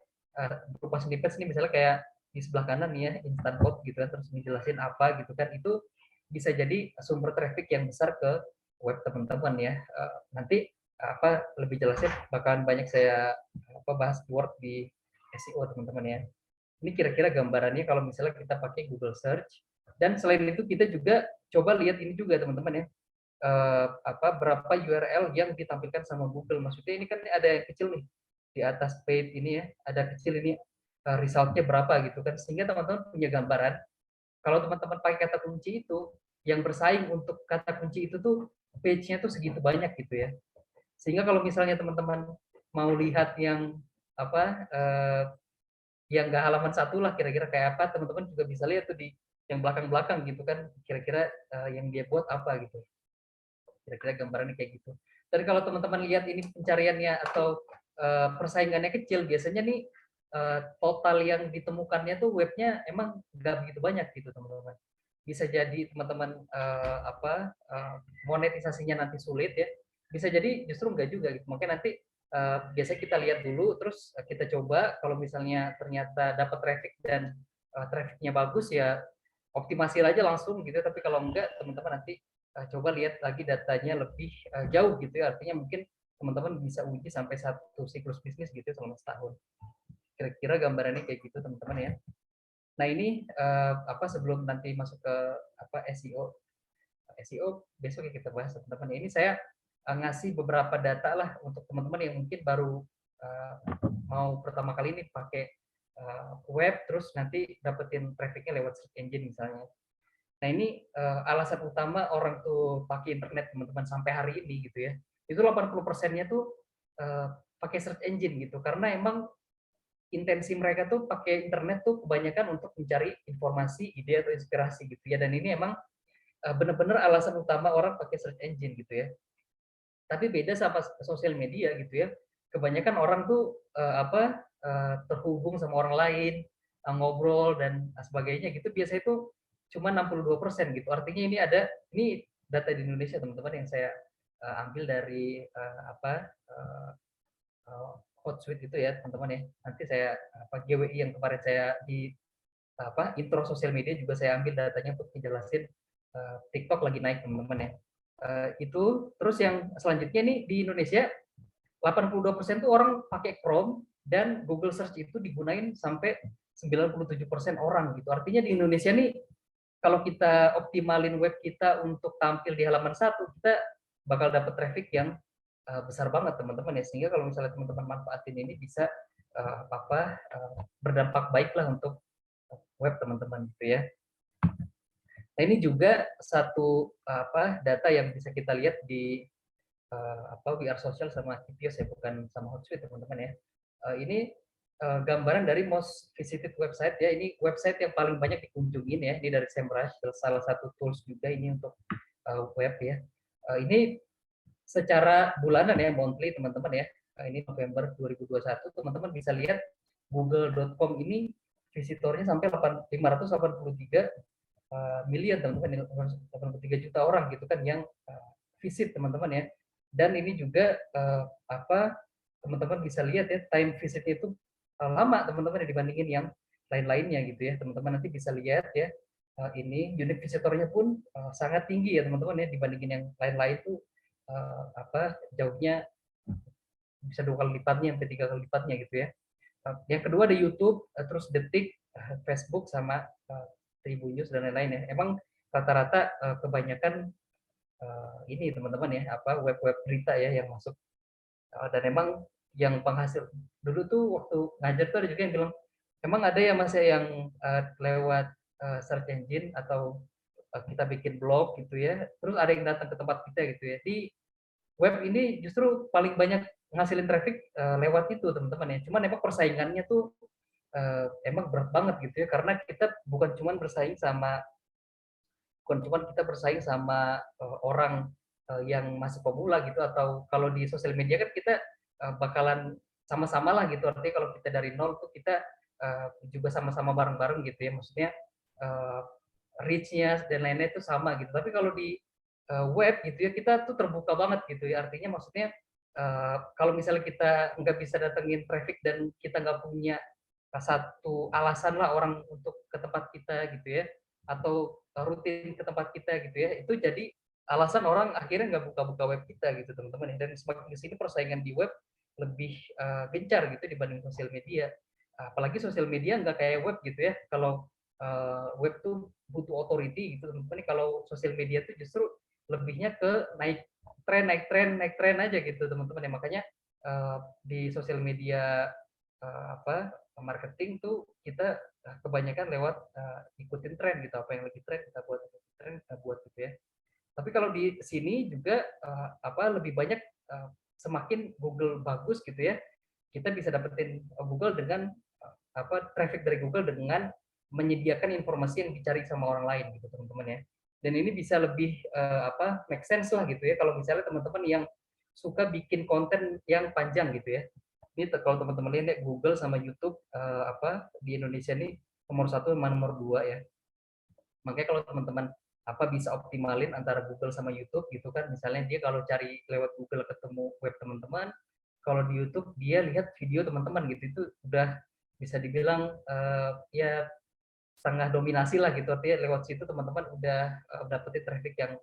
berupa snippet ini misalnya kayak di sebelah kanan nih ya, instant quote gitu kan, terus dijelasin apa gitu kan, itu bisa jadi sumber traffic yang besar ke web teman-teman ya. Nanti lebih jelasnya bakalan banyak saya bahas keyword di SEO teman-teman ya. Ini kira-kira gambarannya kalau misalnya kita pakai Google Search. Dan selain itu kita juga coba lihat ini juga teman-teman ya, berapa URL yang ditampilkan sama Google. Maksudnya ini kan ada yang kecil nih di atas page ini ya, ada kecil ini resultnya berapa gitu kan, sehingga teman-teman punya gambaran kalau teman-teman pakai kata kunci itu yang bersaing untuk kata kunci itu tuh page-nya tuh segitu banyak gitu ya, sehingga kalau misalnya teman-teman mau lihat yang apa yang nggak halaman satu lah kira-kira kayak apa, teman-teman juga bisa lihat tuh di yang belakang-belakang gitu kan, kira-kira yang dia buat apa gitu, kira-kira gambarannya kayak gitu. Dan kalau teman-teman lihat ini pencariannya atau persaingannya kecil, biasanya nih total yang ditemukannya tuh webnya emang nggak begitu banyak gitu teman-teman. Bisa jadi teman-teman monetisasinya nanti sulit ya. Bisa jadi justru enggak juga gitu. Mungkin nanti biasanya kita lihat dulu, terus kita coba kalau misalnya ternyata dapat traffic dan trafficnya bagus ya optimasi aja langsung gitu. Tapi kalau enggak teman-teman nanti coba lihat lagi datanya lebih jauh gitu ya. Artinya mungkin teman-teman bisa uji sampai satu siklus bisnis gitu selama setahun. Kira-kira gambarannya kayak gitu teman-teman ya. Nah ini sebelum nanti masuk ke SEO, besok ya kita bahas teman-teman. Ini saya ngasih beberapa data lah untuk teman-teman yang mungkin baru mau pertama kali ini pakai web, terus nanti dapetin trafficnya lewat search engine misalnya. Nah ini alasan utama orang tuh pakai internet teman-teman sampai hari ini gitu ya. Itu 80%-nya tuh pakai search engine gitu, karena emang intensi mereka tuh pakai internet tuh kebanyakan untuk mencari informasi, ide atau inspirasi gitu ya. Dan ini emang benar-benar alasan utama orang pakai search engine gitu ya. Tapi beda sama sosial media gitu ya. Kebanyakan orang tuh terhubung sama orang lain, ngobrol dan sebagainya gitu. Biasanya itu cuma 62% gitu. Artinya ini data di Indonesia teman-teman yang saya ambil dari Hotsuite itu ya teman-teman ya. Nanti saya GWI yang kemarin saya di intro sosial media juga saya ambil datanya untuk dijelasin TikTok lagi naik teman-teman ya. Itu terus yang selanjutnya nih di Indonesia 82% tuh orang pakai Chrome dan Google Search itu digunain sampai 97% orang gitu. Artinya di Indonesia nih kalau kita optimalin web kita untuk tampil di halaman satu, kita bakal dapat traffic yang besar banget teman-teman ya, sehingga kalau misalnya teman-teman manfaatin ini bisa berdampak baik lah untuk web teman-teman gitu ya. Nah ini juga satu data yang bisa kita lihat di We Are Social sama Kipios ya, bukan sama Hootsuite teman-teman ya. Ini gambaran dari most visited website ya. Ini website yang paling banyak dikunjungin ya. Ini dari SEMrush, salah satu tools juga ini untuk web ya. Ini secara bulanan ya, monthly teman-teman ya. Ini November 2021, teman-teman bisa lihat google.com ini visitornya sampai 583 million teman-teman, 83 juta orang gitu kan yang visit teman-teman ya. Dan ini juga teman-teman bisa lihat ya, time visitnya itu lama teman-teman ya, dibandingin yang lain-lainnya gitu ya. Teman-teman nanti bisa lihat ya, ini unit visitornya pun sangat tinggi ya teman-teman ya, dibandingin yang lain-lain tuh jauhnya bisa 2 kali lipatnya sampai 3 kali lipatnya gitu ya. Yang kedua ada YouTube, terus Detik, Facebook sama Tribun News dan lain-lain ya. Emang rata-rata kebanyakan ini teman-teman ya, web-web berita ya yang masuk. Dan emang yang penghasil dulu tuh waktu ngajar tuh ada juga yang bilang, emang ada ya mas yang lewat search engine atau kita bikin blog gitu ya, terus ada yang datang ke tempat kita gitu ya. Di web ini justru paling banyak ngasilin traffic lewat itu teman-teman ya. Cuman emang persaingannya tuh emang berat banget gitu ya, karena kita bukan cuma bersaing sama orang yang masih pemula gitu, atau kalau di sosial media kan kita bakalan sama-sama lah gitu, artinya kalau kita dari nol tuh kita juga sama-sama bareng-bareng gitu ya, maksudnya uh, reach-nya dan lain-lain itu sama gitu. Tapi kalau di web gitu ya, kita tuh terbuka banget gitu ya, artinya maksudnya kalau misalnya kita nggak bisa datengin traffic dan kita nggak punya satu alasan lah orang untuk ke tempat kita gitu ya, atau rutin ke tempat kita gitu ya, itu jadi alasan orang akhirnya nggak buka-buka web kita gitu teman-teman. Dan semakin di sini persaingan di web lebih gencar gitu dibanding sosial media. Apalagi sosial media nggak kayak web gitu ya. Kalau web tuh butuh authority gitu teman-teman. Kalau sosial media tuh justru lebihnya ke naik tren aja gitu teman-teman ya. Makanya di sosial media marketing tuh kita kebanyakan lewat ikutin tren gitu, apa yang lagi tren kita buat, tren kita buat gitu ya. Tapi kalau di sini juga lebih banyak semakin Google bagus gitu ya, kita bisa dapetin Google dengan traffic dari Google dengan menyediakan informasi yang dicari sama orang lain gitu teman-teman ya. Dan ini bisa lebih make sense lah gitu ya, kalau misalnya teman-teman yang suka bikin konten yang panjang gitu ya. Ini kalau teman-teman lihat ya, Google sama YouTube di Indonesia ini nomor 1 sama nomor 2 ya. Makanya kalau teman-teman bisa optimalin antara Google sama YouTube gitu kan, misalnya dia kalau cari lewat Google ketemu web teman-teman, kalau di YouTube dia lihat video teman-teman gitu, itu udah bisa dibilang ya setengah dominasi lah gitu, artinya lewat situ teman-teman udah dapetin traffic yang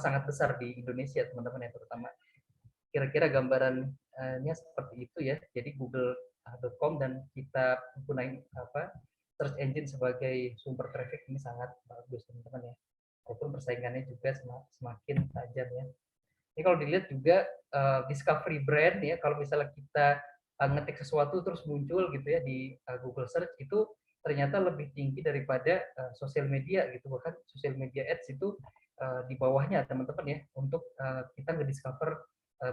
sangat besar di Indonesia teman-teman ya, terutama. Kira-kira gambarannya seperti itu ya. Jadi google.com dan kita gunain search engine sebagai sumber traffic ini sangat bagus teman-teman ya. Walaupun persaingannya juga semakin tajam ya. Ini kalau dilihat juga discovery brand ya, kalau misalnya kita ngetik sesuatu terus muncul gitu ya di Google Search, itu ternyata lebih tinggi daripada sosial media gitu. Bahkan sosial media ads itu di bawahnya teman-teman ya, untuk kita ngediscover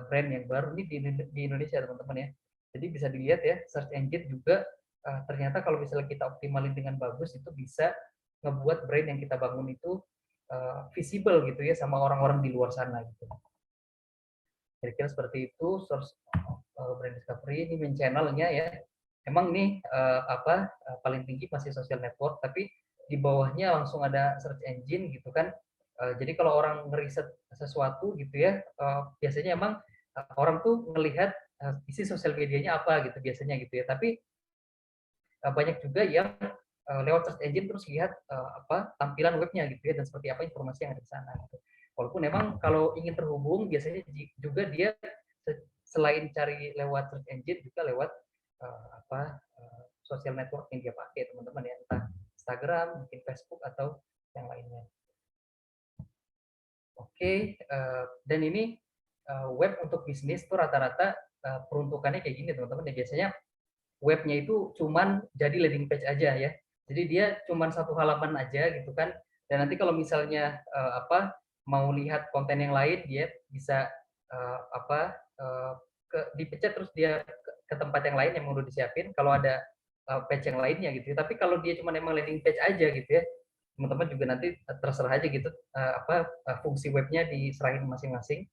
brand yang baru ini di Indonesia teman-teman ya. Jadi bisa dilihat ya, search engine juga ternyata kalau misalnya kita optimalin dengan bagus, itu bisa ngebuat brand yang kita bangun itu visible gitu ya sama orang-orang di luar sana gitu. Kira-kira seperti itu source brand discovery. Ini main channelnya ya. Emang ini paling tinggi masih social network, tapi di bawahnya langsung ada search engine gitu kan. Jadi kalau orang ngeriset sesuatu gitu ya, biasanya emang orang tuh ngelihat isi sosial medianya apa gitu biasanya gitu ya. Tapi banyak juga yang lewat search engine terus lihat tampilan webnya gitu ya, dan seperti apa informasi yang ada di sana gitu. Walaupun memang kalau ingin terhubung biasanya juga dia selain cari lewat search engine juga lewat social network yang dia pakai teman-teman ya, entah Instagram, mungkin Facebook atau yang lainnya. Oke, dan ini web untuk bisnis tuh rata-rata peruntukannya kayak gini teman-teman ya. Biasanya webnya itu cuman jadi landing page aja ya. Jadi dia cuman satu halaman aja gitu kan. Dan nanti kalau misalnya mau lihat konten yang lain, dia bisa apa dipecat terus dia ke tempat yang lain yang udah disiapin kalau ada page yang lainnya gitu. Tapi kalau dia cuma emang landing page aja gitu ya, teman-teman juga nanti terserah aja gitu fungsi webnya diserahin masing-masing.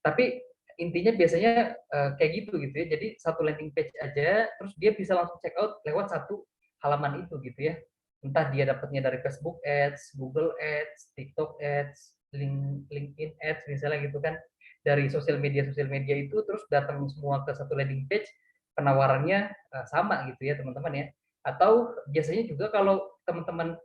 Tapi intinya biasanya kayak gitu ya. Jadi satu landing page aja, terus dia bisa langsung check out lewat satu halaman itu gitu ya. Entah dia dapatnya dari Facebook Ads, Google Ads, TikTok Ads, LinkedIn Ads misalnya gitu kan, dari sosial media itu terus datang semua ke satu landing page, penawarannya sama gitu ya teman-teman ya. Atau biasanya juga kalau teman-teman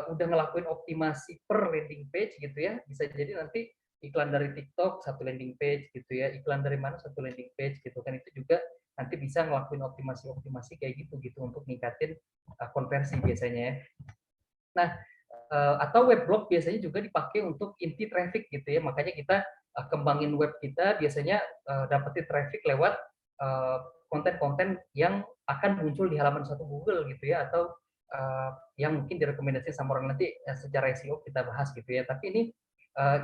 udah ngelakuin optimasi per landing page gitu ya, bisa jadi nanti iklan dari TikTok satu landing page gitu ya, iklan dari mana satu landing page gitu kan, itu juga nanti bisa ngelakuin optimasi kayak gitu untuk ningkatin konversi biasanya ya. Nah, atau web blog biasanya juga dipakai untuk inti traffic gitu ya. Makanya kita kembangin web kita biasanya dapetin traffic lewat konten-konten yang akan muncul di halaman satu Google gitu ya, atau yang mungkin direkomendasi sama orang nanti secara SEO kita bahas gitu ya. Tapi ini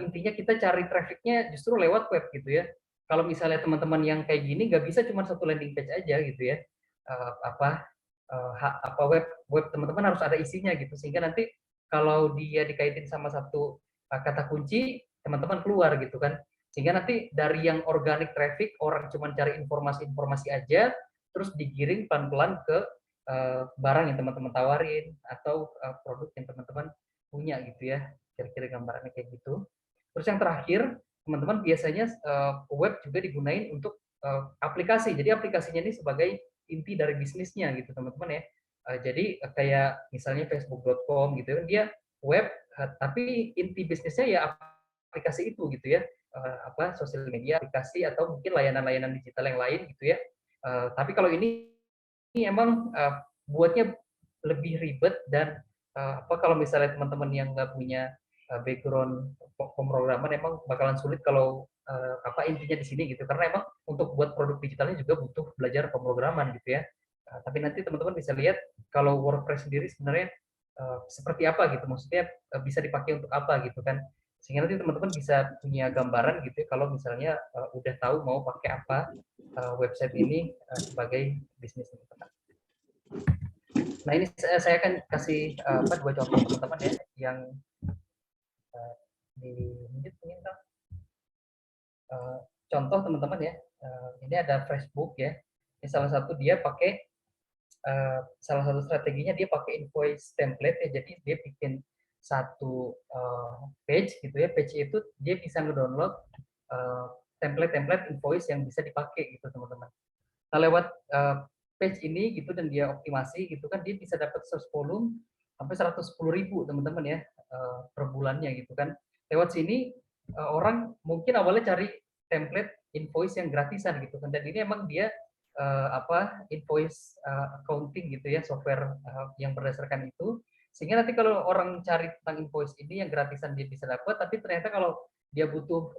intinya kita cari trafficnya justru lewat web gitu ya. Kalau misalnya teman-teman yang kayak gini nggak bisa cuma satu landing page aja gitu ya. Apa web teman-teman harus ada isinya gitu, sehingga nanti kalau dia dikaitin sama satu kata kunci, teman-teman keluar gitu kan. Sehingga nanti dari yang organic traffic, orang cuma cari informasi-informasi aja, terus digiring pelan-pelan ke barang yang teman-teman tawarin atau produk yang teman-teman punya gitu ya. Kira-kira gambarannya kayak gitu. Terus yang terakhir, teman-teman biasanya web juga digunain untuk aplikasi. Jadi aplikasinya ini sebagai inti dari bisnisnya gitu teman-teman ya. Jadi kayak misalnya facebook.com gitu kan, dia web tapi inti bisnisnya ya aplikasi itu gitu ya. Sosial media aplikasi atau mungkin layanan-layanan digital yang lain gitu ya. Tapi kalau ini emang buatnya lebih ribet dan kalau misalnya teman-teman yang nggak punya background pemrograman emang bakalan sulit kalau intinya di sini gitu, karena emang untuk buat produk digitalnya juga butuh belajar pemrograman gitu ya. Tapi nanti teman-teman bisa lihat kalau WordPress sendiri sebenarnya seperti apa gitu, maksudnya bisa dipakai untuk apa gitu kan, sehingga nanti teman-teman bisa punya gambaran gitu ya, kalau misalnya udah tahu mau pakai apa website ini sebagai bisnis teman-teman. Nah ini saya akan kasih dua contoh teman-teman ya, yang di mungkin contoh teman-teman ya. Ini ada Facebook ya. Ini salah satu dia pakai salah satu strateginya dia pakai invoice template ya. Jadi dia bikin satu page gitu ya. Page itu dia bisa ngedownload template-template invoice yang bisa dipakai gitu teman-teman. Nah lewat page ini gitu dan dia optimasi gitu kan, dia bisa dapat search volume sampai 110.000 teman-teman ya per bulannya gitu kan. Lewat sini orang mungkin awalnya cari template invoice yang gratisan gitu kan, dan ini emang dia invoice accounting gitu ya, software yang berdasarkan itu, sehingga nanti kalau orang cari tentang invoice ini yang gratisan dia bisa dapat, tapi ternyata kalau dia butuh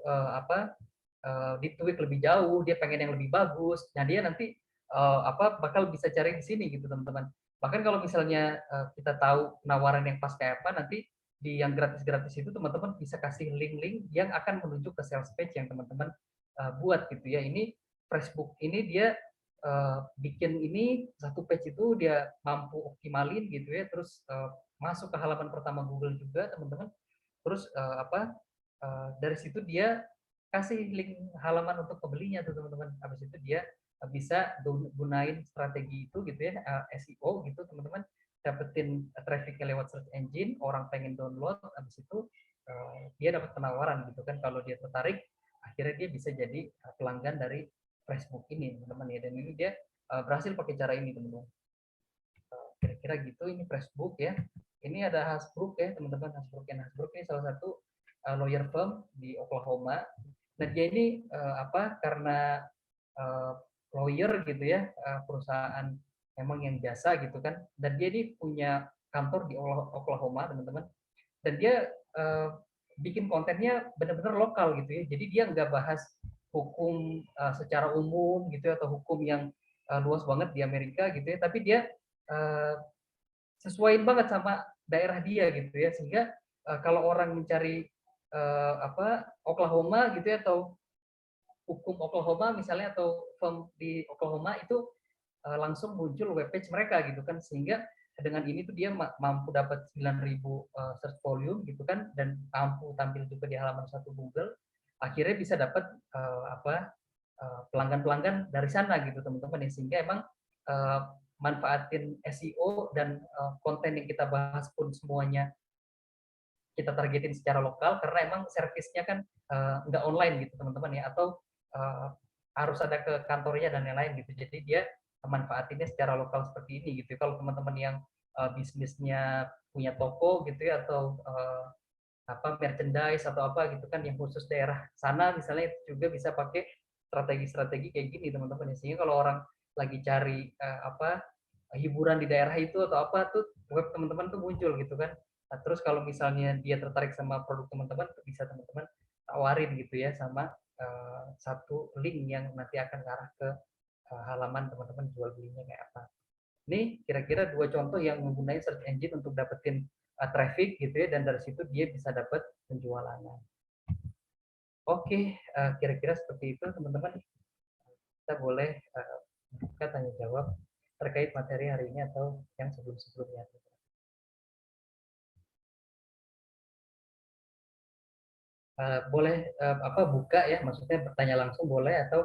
ditweak lebih jauh, dia pengen yang lebih bagus, nah dia nanti bakal bisa cari di sini gitu teman-teman. Bahkan kalau misalnya kita tahu penawaran yang pas kayak apa, nanti di yang gratis-gratis itu teman-teman bisa kasih link-link yang akan menuju ke sales page yang teman-teman buat gitu ya. Ini Facebook ini dia bikin ini satu page itu dia mampu optimalin gitu ya, terus masuk ke halaman pertama Google juga teman-teman. Terus dari situ dia kasih link halaman untuk pembelinya tuh teman-teman. Habis itu dia bisa gunain strategi itu gitu ya, SEO gitu teman-teman, dapetin trafficnya lewat search engine, orang pengen download, habis itu dia dapat penawaran gitu kan, kalau dia tertarik akhirnya dia bisa jadi pelanggan dari Facebook ini teman-teman ya. Dan ini dia berhasil pakai cara ini teman-teman. Kira-kira gitu. Ini Facebook ya. Ini ada Hasbrook ya teman-teman. Hasbrook ini salah satu lawyer firm di Oklahoma. Nah dia ini karena lawyer gitu ya, perusahaan memang yang biasa gitu kan, dan dia ini punya kantor di Oklahoma teman-teman, dan dia bikin kontennya benar-benar lokal gitu ya. Jadi dia nggak bahas hukum secara umum gitu ya, atau hukum yang luas banget di Amerika gitu ya, tapi dia sesuaiin banget sama daerah dia gitu ya, sehingga kalau orang mencari Oklahoma gitu ya, atau hukum Oklahoma misalnya atau firm di Oklahoma itu langsung muncul webpage mereka gitu kan, sehingga dengan ini tuh dia mampu dapat 9.000 search volume gitu kan, dan mampu tampil juga di halaman satu Google, akhirnya bisa dapat pelanggan-pelanggan dari sana gitu teman-teman ya, sehingga emang manfaatin SEO dan konten yang kita bahas pun semuanya kita targetin secara lokal karena emang servisnya kan nggak online gitu teman-teman ya, atau harus ada ke kantornya dan lain-lain gitu, jadi dia manfaatinnya secara lokal seperti ini gitu. Kalau teman-teman yang bisnisnya punya toko gitu ya, atau merchandise atau apa gitu kan yang khusus daerah sana misalnya, itu juga bisa pakai strategi-strategi kayak gini teman-teman ya, sehingga kalau orang lagi cari hiburan di daerah itu atau apa tuh, web teman-teman tuh muncul gitu kan. Nah, terus kalau misalnya dia tertarik sama produk teman-teman, bisa teman-teman tawarin gitu ya, sama satu link yang nanti akan ngarah ke halaman teman-teman jual belinya kayak apa. Ini kira-kira dua contoh yang menggunakan search engine untuk dapetin traffic gitu ya, dan dari situ dia bisa dapat penjualannya. Oke, kira-kira seperti itu teman-teman. Kita boleh buka tanya jawab terkait materi hari ini atau yang sebelum-sebelumnya. Boleh buka ya, maksudnya bertanya langsung boleh, atau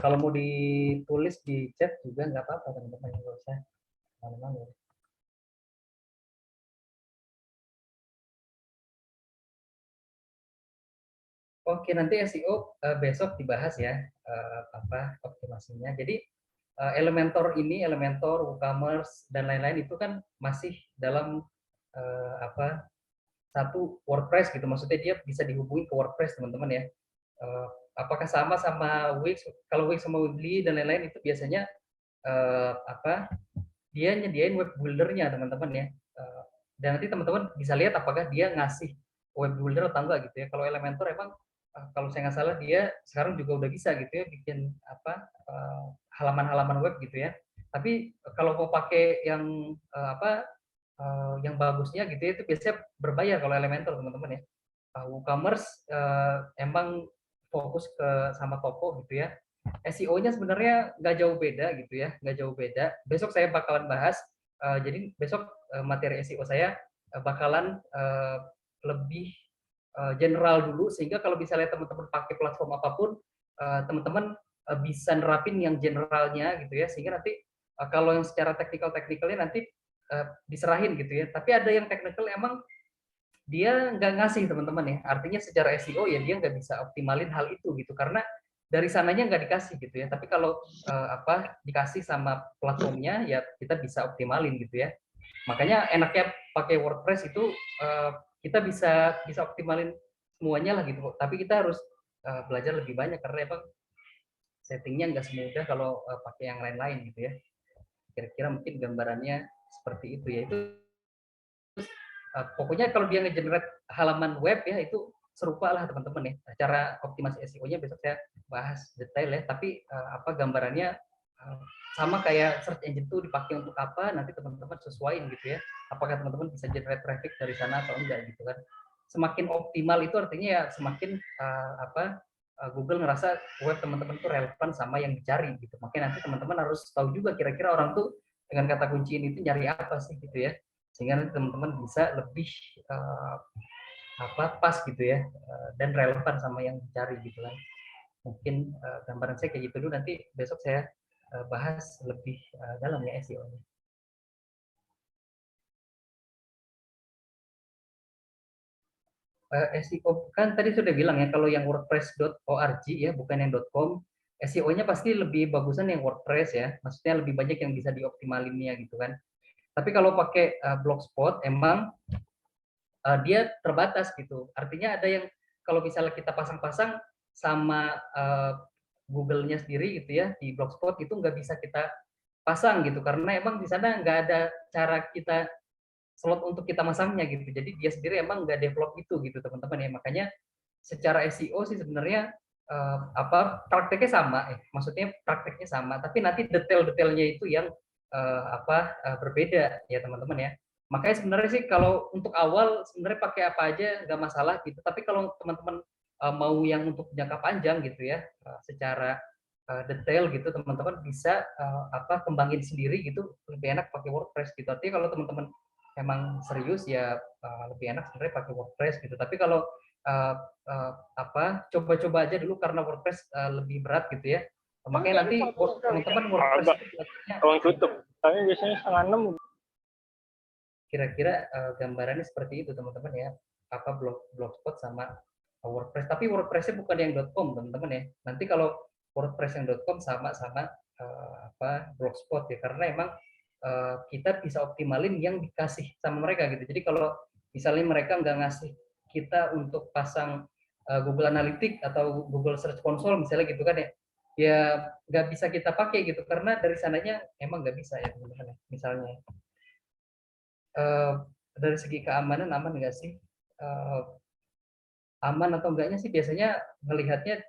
kalau mau ditulis di chat juga nggak apa-apa teman-teman, nggak usah malu-malu. Oke, nanti SEO besok dibahas ya, optimasinya. Jadi Elementor ini, Elementor, WooCommerce dan lain-lain itu kan masih dalam satu WordPress gitu. Maksudnya dia bisa dihubungi ke WordPress teman-teman ya. Apakah sama sama Wix? Kalau Wix sama Weebly dan lain-lain itu biasanya uh, apa dia nyediain web buildernya teman-teman ya. Dan nanti teman-teman bisa lihat apakah dia ngasih web builder atau enggak gitu ya. Kalau Elementor emang kalau saya nggak salah dia sekarang juga udah bisa gitu ya bikin halaman-halaman web gitu ya. Tapi kalau mau pakai yang yang bagusnya gitu ya, itu biasanya berbayar kalau Elementor teman-teman ya. WooCommerce emang fokus ke sama toko gitu ya. SEO-nya sebenarnya nggak jauh beda gitu ya, nggak jauh beda. Besok saya bakalan bahas. Jadi besok materi SEO saya bakalan lebih general dulu, sehingga kalau misalnya teman-teman pakai platform apapun, teman-teman bisa nerapin yang generalnya gitu ya, sehingga nanti kalau yang secara teknikal-teknikalnya nanti diserahin gitu ya. Tapi ada yang teknikal emang dia nggak ngasih teman-teman ya. Artinya secara SEO ya dia nggak bisa optimalin hal itu gitu, karena dari sananya nggak dikasih gitu ya. Tapi kalau dikasih sama platformnya ya kita bisa optimalin gitu ya. Makanya enaknya pakai WordPress itu kita bisa optimalin semuanya lah gitu. Tapi kita harus belajar lebih banyak karena emang settingnya nggak semudah kalau pakai yang lain-lain gitu ya. Kira-kira mungkin gambarannya seperti itu ya. Itu pokoknya kalau dia nge-generate halaman web ya itu serupa lah teman-teman ya. Cara optimasi SEO-nya besok saya bahas detail ya. Tapi gambarannya sama kayak search engine itu dipakai untuk apa, nanti teman-teman sesuaiin gitu ya. Apakah teman-teman bisa generate traffic dari sana atau enggak gitu kan. Semakin optimal itu artinya ya semakin Google ngerasa web teman-teman itu relevan sama yang dicari gitu. Makanya nanti teman-teman harus tahu juga kira-kira orang tuh dengan kata kunci ini tuh nyari apa sih gitu ya, sehingga nanti teman-teman bisa lebih pas gitu ya, dan relevan sama yang dicari gitu kan. Mungkin gambaran saya kayak gitu dulu, nanti besok saya bahas lebih dalam ya SEO-nya. SEO kan tadi sudah bilang ya, kalau yang wordpress.org ya bukan yang .com, SEO-nya pasti lebih bagusan yang WordPress ya, maksudnya lebih banyak yang bisa dioptimalinnya gitu kan. Tapi kalau pakai Blogspot emang dia terbatas gitu. Artinya ada yang kalau misalnya kita pasang-pasang sama Google-nya sendiri gitu ya di Blogspot itu nggak bisa kita pasang gitu, karena emang di sana nggak ada cara kita slot untuk kita masangnya gitu. Jadi dia sendiri emang nggak develop gitu teman-teman ya. Makanya secara SEO sih sebenarnya prakteknya sama, maksudnya prakteknya sama, tapi nanti detail-detailnya itu yang berbeda ya teman-teman ya. Makanya sebenarnya sih kalau untuk awal sebenarnya pakai apa aja nggak masalah gitu. Tapi kalau teman-teman mau yang untuk jangka panjang gitu ya, secara detail gitu, teman-teman bisa kembangin sendiri gitu, lebih enak pakai WordPress gitu. Artinya kalau teman-teman emang serius ya lebih enak sebenarnya pakai WordPress gitu. Tapi kalau uh, uh, coba-coba aja dulu karena WordPress lebih berat gitu ya. Makanya nanti teman-teman WordPress Agak itu belajarnya tolong tutup. Tapi biasanya 5:30. kira-kira gambarannya seperti itu teman-teman ya. Blogspot sama WordPress. Tapi WordPress-nya bukan yang .com teman-teman ya. Nanti kalau WordPress yang .com sama-sama Blogspot ya, karena emang kita bisa optimalin yang dikasih sama mereka gitu. Jadi kalau misalnya mereka nggak ngasih kita untuk pasang Google Analytics atau Google Search Console misalnya gitu kan ya, ya nggak bisa kita pakai gitu karena dari sananya emang nggak bisa ya teman-teman ya. Misalnya dari segi keamanan aman nggak sih? Aman atau enggaknya sih biasanya melihatnya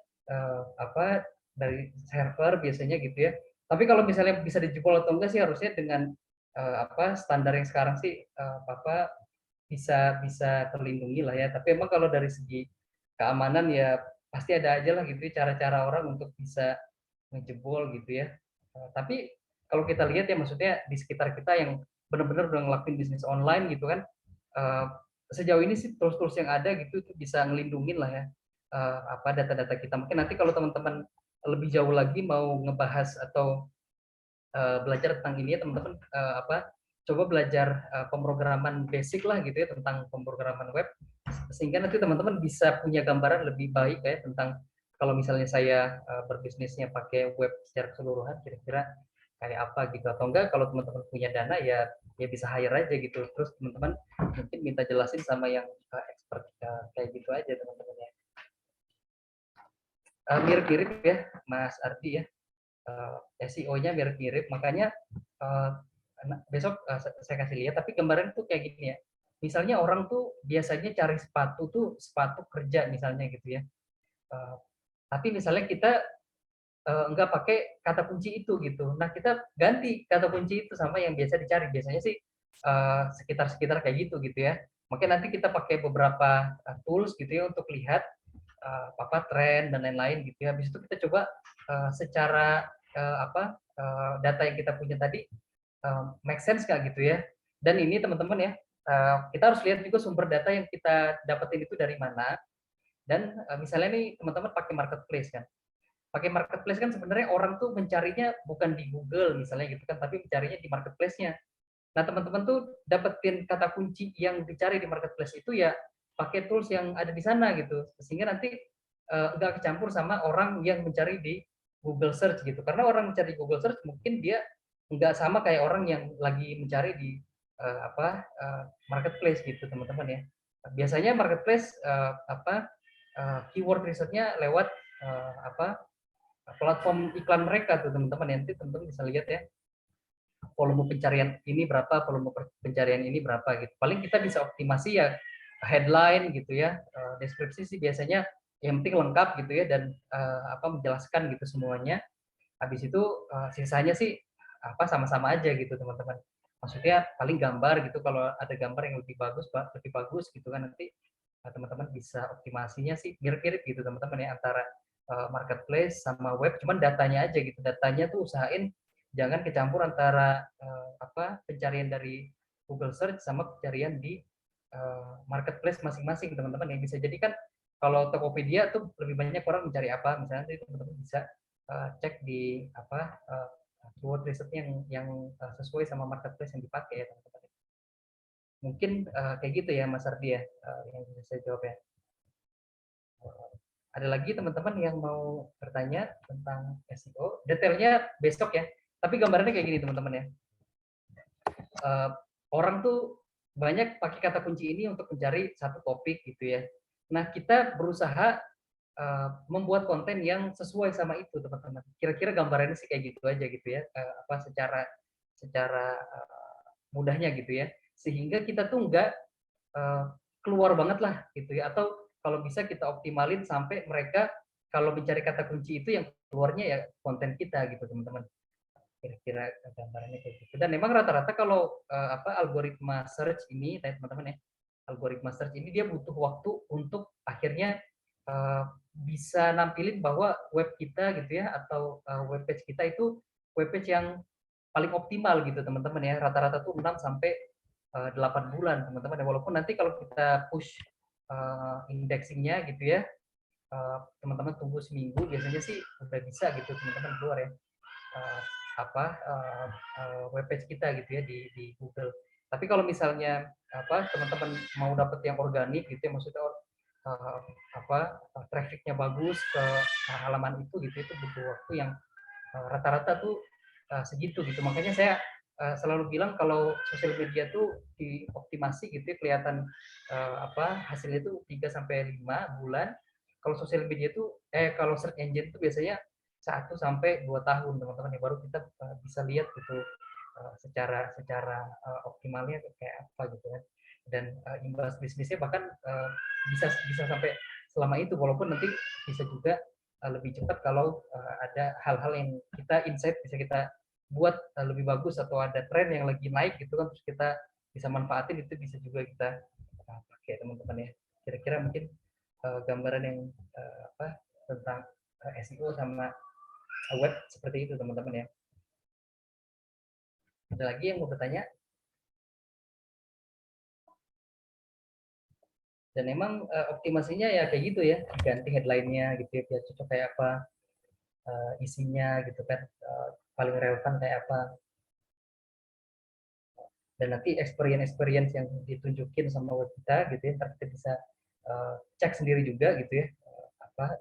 dari server biasanya gitu ya. Tapi kalau misalnya bisa dijebol atau enggak sih harusnya dengan standar yang sekarang sih bisa bisa terlindungi lah ya. Tapi emang kalau dari segi keamanan ya pasti ada aja lah gitu ya, cara-cara orang untuk bisa ngejebol gitu ya. Tapi kalau kita lihat ya maksudnya di sekitar kita yang benar-benar udah ngelakuin bisnis online gitu kan, uh, sejauh ini sih tools-tools yang ada gitu itu bisa ngelindungin lah ya data-data kita. Mungkin nanti kalau teman-teman lebih jauh lagi mau ngebahas atau belajar tentang ini ya teman-teman coba belajar pemrograman basic lah gitu ya tentang pemrograman web sehingga nanti teman-teman bisa punya gambaran lebih baik ya tentang kalau misalnya saya berbisnisnya pakai web secara keseluruhan kira-kira kayak apa gitu atau enggak kalau teman-teman punya dana ya bisa hire aja gitu terus teman-teman mungkin minta jelasin sama yang expert kayak gitu aja teman-teman ya mirip-mirip ya Mas Ardi ya SEO-nya mirip-mirip makanya besok saya kasih lihat tapi gambaran tuh kayak gini ya misalnya orang tuh biasanya cari sepatu tuh sepatu kerja misalnya gitu ya uh, tapi misalnya kita nggak pakai kata kunci itu gitu nah kita ganti kata kunci itu sama yang biasa dicari biasanya sih sekitar-sekitar kayak gitu ya mungkin nanti kita pakai beberapa tools gitu ya untuk lihat tren dan lain-lain gitu ya habis itu kita coba secara data yang kita punya tadi make sense nggak gitu ya. Dan ini teman-teman ya, kita harus lihat juga sumber data yang kita dapetin itu dari mana. Dan misalnya nih teman-teman pakai marketplace kan. Pakai marketplace kan sebenarnya orang tuh mencarinya bukan di Google misalnya gitu kan, tapi mencarinya di marketplace-nya. Nah teman-teman tuh dapetin kata kunci yang dicari di marketplace itu ya pakai tools yang ada di sana gitu, sehingga nanti nggak kecampur sama orang yang mencari di Google Search gitu. Karena orang mencari di Google Search mungkin dia nggak sama kayak orang yang lagi mencari di marketplace gitu teman-teman ya. Biasanya marketplace keyword risetnya lewat platform iklan mereka tuh teman-teman ya. Nanti teman-teman bisa lihat ya volume pencarian ini berapa, volume pencarian ini berapa gitu. Paling kita bisa optimasi ya headline gitu ya, deskripsi sih biasanya yang penting lengkap gitu ya dan menjelaskan gitu semuanya. Habis itu sisanya sih sama-sama aja gitu teman-teman. Maksudnya paling gambar gitu kalau ada gambar yang lebih bagus gitu kan nanti teman-teman bisa optimasinya sih mirip-mirip gitu teman-teman ya antara marketplace sama web cuman datanya aja gitu datanya tuh usahain jangan kecampur antara pencarian dari Google Search sama pencarian di marketplace masing-masing teman-teman yang bisa jadi kan kalau Tokopedia tuh lebih banyak orang mencari apa misalnya teman-teman bisa cek di keyword riset yang sesuai sama marketplace yang dipakai ya teman-teman. Mungkin kayak gitu ya Mas Ardi ya yang bisa saya jawab ya. Ada lagi teman-teman yang mau bertanya tentang SEO? Detailnya besok ya. Tapi gambarannya kayak gini teman-teman ya. Orang tuh banyak pakai kata kunci ini untuk mencari satu topik gitu ya. Nah kita berusaha membuat konten yang sesuai sama itu teman-teman. Kira-kira gambarannya sih kayak gitu aja gitu ya. Secara mudahnya gitu ya. Sehingga kita tuh nggak keluar banget lah gitu ya atau kalau bisa kita optimalin sampai mereka kalau mencari kata kunci itu yang keluarnya ya konten kita gitu teman-teman kira-kira gambarannya kayak gitu dan memang rata-rata kalau algoritma search ini teman-teman ya algoritma search ini dia butuh waktu untuk akhirnya bisa nampilin bahwa web kita gitu ya, atau webpage kita itu webpage yang paling optimal gitu teman-teman ya. Rata-rata tuh 6 sampai 8 bulan teman-teman ya. Walaupun nanti kalau kita push indexingnya gitu ya, teman-teman tunggu seminggu, biasanya sih udah bisa gitu teman-teman keluar ya webpage kita gitu ya di Google. Tapi kalau misalnya teman-teman mau dapat yang organik gitu ya, maksudnya trafficnya bagus ke halaman itu gitu, itu butuh waktu yang rata-rata tuh segitu gitu. Makanya saya selalu bilang kalau sosial media tuh dioptimasi gitu ya, kelihatan hasilnya tuh 3 sampai 5 bulan. Kalau sosial media tuh kalau search engine tuh biasanya 1 sampai 2 tahun teman-teman ya, baru kita bisa lihat gitu secara secara optimalnya kayak apa gitu kan. Dan imbas bisnisnya bahkan bisa bisa sampai selama itu, walaupun nanti bisa juga lebih cepat kalau ada hal-hal yang kita insight bisa kita buat lebih bagus, atau ada tren yang lagi naik gitu kan, terus kita bisa manfaatin, itu bisa juga kita pakai teman-teman ya. Kira-kira mungkin gambaran yang tentang SEO sama web seperti itu teman-teman ya. Ada lagi yang mau bertanya? Dan emang optimasinya ya kayak gitu ya, ganti headline-nya gitu ya, biar cocok kayak apa isinya gitu kan, paling relevan kayak apa. Dan nanti experience yang ditunjukin sama web kita gitu ya, ntar kita bisa cek sendiri juga gitu ya, apa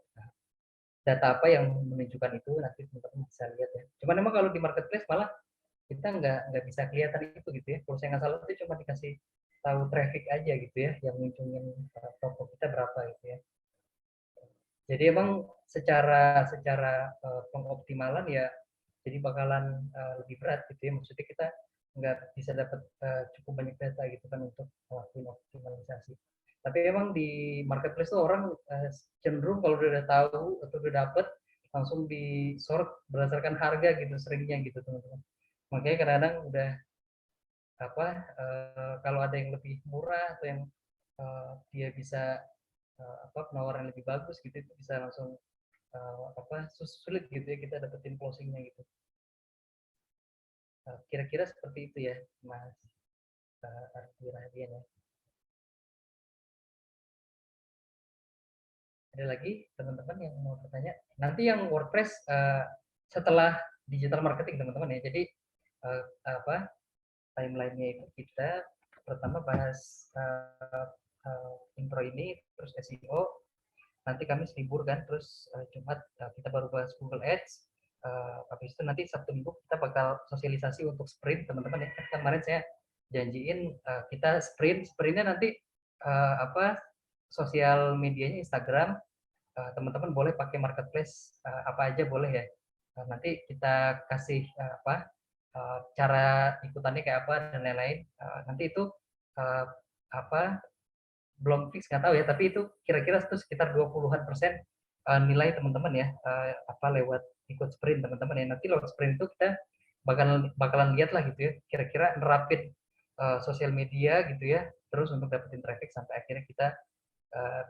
data apa yang menunjukkan itu, nanti teman-teman bisa lihat ya. Cuman emang kalau di marketplace malah kita nggak bisa kelihatan itu gitu ya. Kalau saya nggak salah itu cuma dikasih tahu traffic aja gitu ya, yang ngunjungin toko kita berapa gitu ya. Jadi emang secara secara pengoptimalan ya, jadi bakalan lebih berat gitu ya. Maksudnya kita nggak bisa dapat cukup banyak data gitu kan untuk melakukan optimalisasi. Tapi emang di marketplace tuh orang cenderung kalau udah tahu atau udah dapet, langsung di sort berdasarkan harga gitu seringnya gitu teman-teman. Makanya kadang-kadang udah kalau ada yang lebih murah atau yang dia bisa penawaran lebih bagus gitu, itu bisa langsung sulit gitu ya kita dapetin closingnya gitu. Kira-kira seperti itu ya Mas Ardi Rahadian ya. Ada lagi teman-teman yang mau bertanya? Nanti yang WordPress setelah digital marketing teman-teman ya. Jadi timeline-nya itu kita pertama bahas intro ini, terus SEO, nanti Kamis libur kan, terus Jumat kita baru bahas Google Ads, habis itu nanti Sabtu Minggu kita bakal sosialisasi untuk sprint teman-teman ya. Kemarin saya janjiin kita sprintnya nanti sosial medianya Instagram, teman-teman boleh pakai marketplace apa aja boleh ya. Nanti kita kasih cara ikutannya kayak apa dan lain-lain. Nanti itu belum fix, nggak tahu ya, tapi itu kira-kira itu sekitar 20-an% nilai teman-teman ya, lewat ikut sprint teman-teman ya. Nanti lewat sprint itu kita bakalan lihat lah gitu ya, kira-kira nerapin sosial media gitu ya, terus untuk dapetin traffic sampai akhirnya kita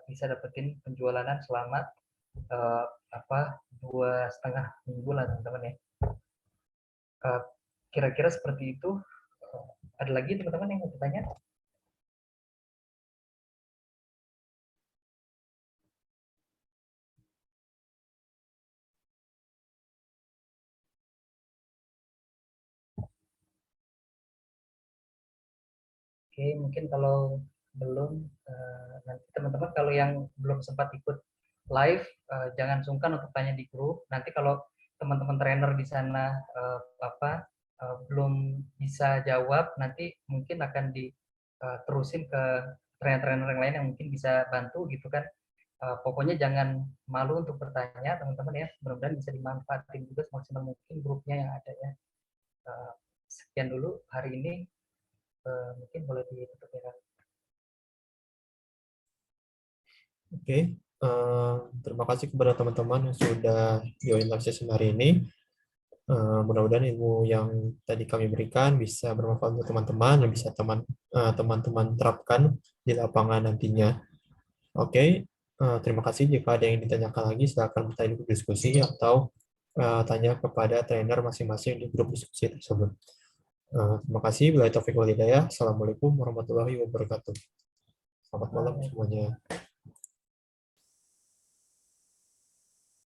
bisa dapetin penjualan selama 2,5 minggu lah teman-teman ya. Kira-kira seperti itu. Ada lagi teman-teman yang mau bertanya? Oke, mungkin kalau belum, nanti teman-teman kalau yang belum sempat ikut live, jangan sungkan untuk tanya di grup. Nanti kalau teman-teman trainer di sana belum bisa jawab, nanti mungkin akan diterusin ke trainer-trainer yang lain yang mungkin bisa bantu gitu kan. Pokoknya jangan malu untuk bertanya teman-teman ya. Mudah-mudahan bisa dimanfaatin juga semaksimal mungkin grupnya yang ada ya. Sekian dulu hari ini. Mungkin boleh ditutup ya Kak. Oke, terima kasih kepada teman-teman yang sudah join live session hari ini. Mudah-mudahan ilmu yang tadi kami berikan bisa bermanfaat untuk teman-teman dan bisa teman-teman terapkan di lapangan nantinya. Oke, Terima kasih. Jika ada yang ditanyakan lagi, silakan bertanya di grup diskusi atau tanya kepada trainer masing-masing di grup diskusi tersebut. Terima kasih. Wabillahi taufiq wal hidayah. Assalamualaikum warahmatullahi wabarakatuh. Selamat malam semuanya.